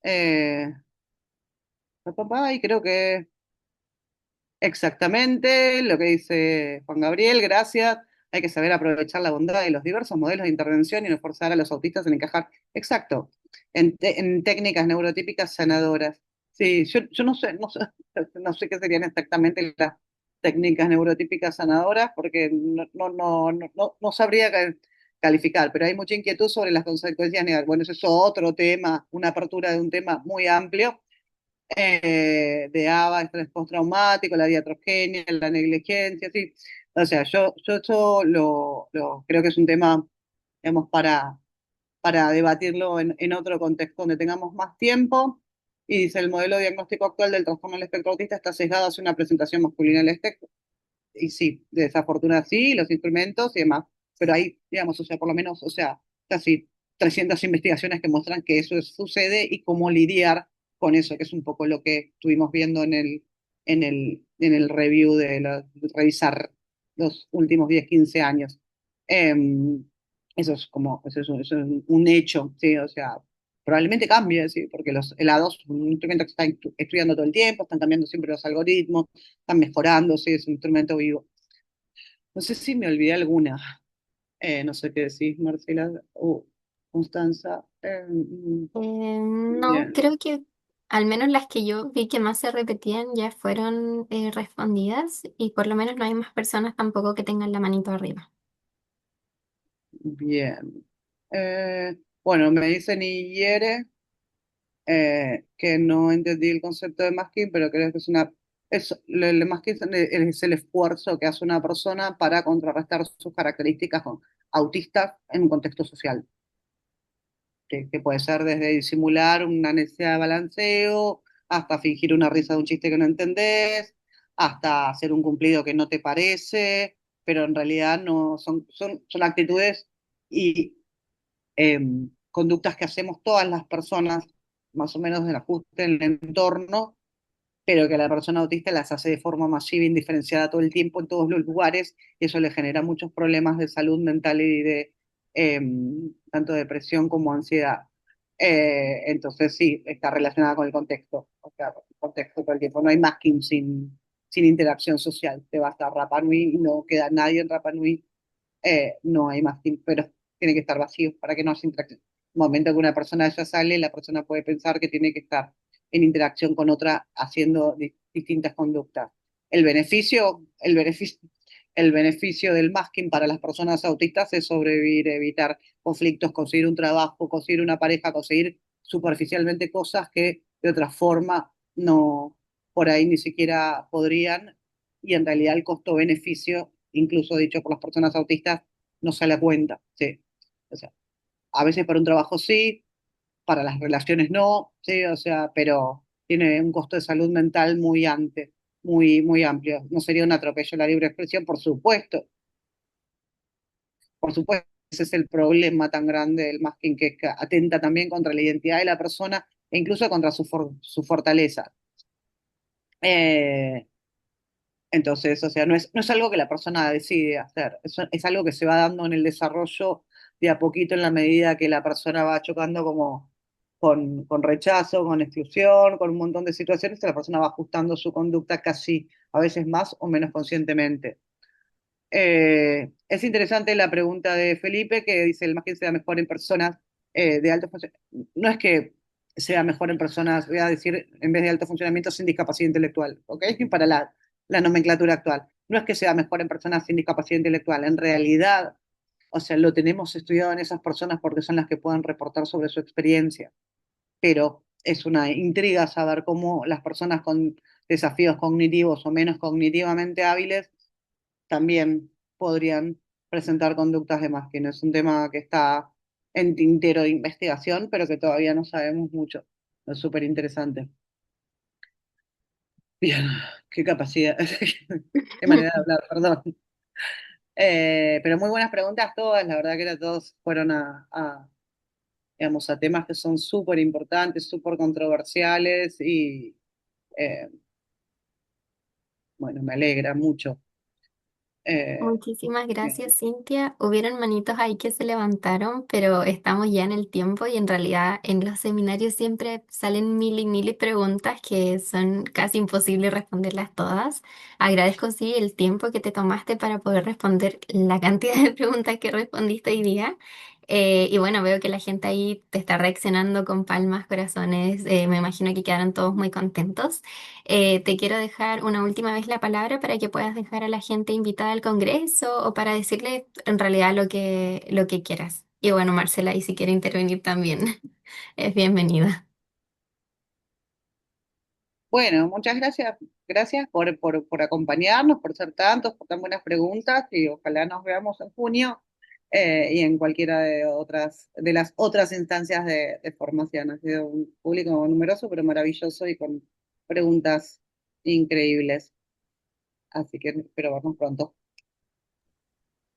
Eh, y creo que exactamente lo que dice Juan Gabriel, gracias. Hay que saber aprovechar la bondad de los diversos modelos de intervención y no forzar a los autistas en encajar, exacto, en técnicas neurotípicas sanadoras. Sí, yo no sé qué serían exactamente las técnicas neurotípicas sanadoras, porque no sabría calificar, pero hay mucha inquietud sobre las consecuencias negativas. Bueno, eso es otro tema, una apertura de un tema muy amplio de ABA, estrés postraumático, la diatrogenia, la negligencia, sí. O sea, yo eso creo que es un tema, digamos, para debatirlo en otro contexto donde tengamos más tiempo. Y dice, el modelo diagnóstico actual del trastorno del espectro autista está sesgado hacia una presentación masculina del espectro. Y sí, desafortunadamente sí, los instrumentos y demás. Pero hay, digamos, o sea, por lo menos, o sea, casi 300 investigaciones que muestran que eso sucede y cómo lidiar con eso, que es un poco lo que estuvimos viendo en el review de revisar los últimos 10 15 años. Eso es como, eso es un hecho, ¿sí? O sea, probablemente cambie, ¿sí? Porque el A2 es un instrumento que está estudiando todo el tiempo, están cambiando siempre los algoritmos, están mejorando, sí, es un instrumento vivo. No sé si me olvidé alguna. No sé qué decís, Marcela o Constanza. No, Bien, creo que al menos las que yo vi que más se repetían ya fueron respondidas y por lo menos no hay más personas tampoco que tengan la manito arriba. bien. Bueno, me dicen Iyere que no entendí el concepto de masking, pero creo que el masking es el esfuerzo que hace una persona para contrarrestar sus características autistas en un contexto social. Que puede ser desde disimular una necesidad de balanceo, hasta fingir una risa de un chiste que no entendés, hasta hacer un cumplido que no te parece, pero en realidad no son actitudes y conductas que hacemos todas las personas, más o menos del ajuste en el entorno, pero que la persona autista las hace de forma masiva, indiferenciada todo el tiempo, en todos los lugares, y eso le genera muchos problemas de salud mental y de eh, tanto depresión como ansiedad. Entonces sí, está relacionada con el contexto, o sea, el contexto todo el tiempo. No hay masking sin interacción social. Te vas a Rapa Nui y no queda nadie en Rapa Nui, no hay masking, pero tiene que estar vacío para que no haya interacción. En el momento que una persona ya sale, la persona puede pensar que tiene que estar en interacción con otra haciendo distintas conductas. El beneficio del masking para las personas autistas es sobrevivir, evitar conflictos, conseguir un trabajo, conseguir una pareja, conseguir superficialmente cosas que de otra forma no, por ahí ni siquiera podrían, y en realidad el costo-beneficio, incluso dicho por las personas autistas, no sale a cuenta, sí. O sea, a veces para un trabajo sí, para las relaciones no, sí, o sea, pero tiene un costo de salud mental muy, muy amplio. No sería un atropello a la libre expresión, por supuesto, ese es el problema tan grande del masking que atenta también contra la identidad de la persona e incluso contra su fortaleza. Eh, entonces, o sea, no es algo que la persona decide hacer, es algo que se va dando en el desarrollo de a poquito en la medida que la persona va chocando como con rechazo, con exclusión, con un montón de situaciones, la persona va ajustando su conducta casi a veces más o menos conscientemente. Es interesante la pregunta de Felipe que dice, el masking sea mejor en personas de alto funcionamiento. No es que sea mejor en personas, voy a decir, en vez de alto funcionamiento, sin discapacidad intelectual, ¿ok? Para la nomenclatura actual. No es que sea mejor en personas sin discapacidad intelectual. En realidad, o sea, lo tenemos estudiado en esas personas porque son las que pueden reportar sobre su experiencia. Pero es una intriga saber cómo las personas con desafíos cognitivos o menos cognitivamente hábiles también podrían presentar conductas de masking. Es un tema que está en tintero de investigación, pero que todavía no sabemos mucho. Es súper interesante. Bien, qué capacidad, qué manera de hablar, perdón. Pero muy buenas preguntas todas, la verdad que todos fueron digamos, a temas que son súper importantes, súper controversiales y eh, bueno, me alegra mucho. Eh, Muchísimas gracias, Cintia. Hubieron manitos ahí que se levantaron, pero estamos ya en el tiempo y en realidad en los seminarios siempre salen mil y preguntas que son casi imposibles responderlas todas. Agradezco sí el tiempo que te tomaste para poder responder la cantidad de preguntas que respondiste hoy día. Y bueno, veo que la gente ahí te está reaccionando con palmas, corazones. Me imagino que quedaron todos muy contentos. Te quiero dejar una última vez la palabra para que puedas dejar a la gente invitada al Congreso o para decirle en realidad lo que quieras. Y bueno, Marcela, y si quiere intervenir también, es bienvenida. Bueno, muchas gracias, gracias por acompañarnos, por ser tantos, por tan buenas preguntas y ojalá nos veamos en junio y en cualquiera de las otras instancias de formación. Ha sido un público numeroso, pero maravilloso y con preguntas increíbles. Así que espero vernos pronto.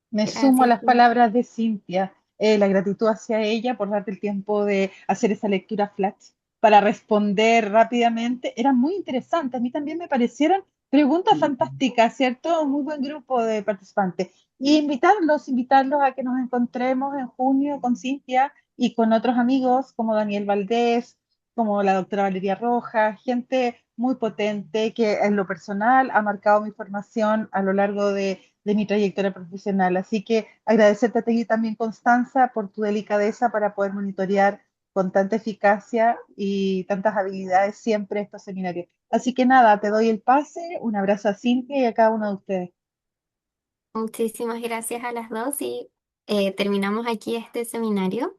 Me sumo a Gracias, las Cintia. palabras de Cintia, la gratitud hacia ella por darte el tiempo de hacer esa lectura flash para responder rápidamente. Eran muy interesantes, a mí también me parecieron preguntas fantásticas, ¿cierto? Un muy buen grupo de participantes. Y invitarlos a que nos encontremos en junio con Cintia y con otros amigos como Daniel Valdés, como la doctora Valeria Rojas, gente muy potente que en lo personal ha marcado mi formación a lo largo de mi trayectoria profesional. Así que agradecerte a ti también, Constanza, por tu delicadeza para poder monitorear con tanta eficacia y tantas habilidades siempre estos seminarios. Así que nada, te doy el pase, un abrazo a Cintia y a cada uno de ustedes. Muchísimas gracias a las dos y terminamos aquí este seminario.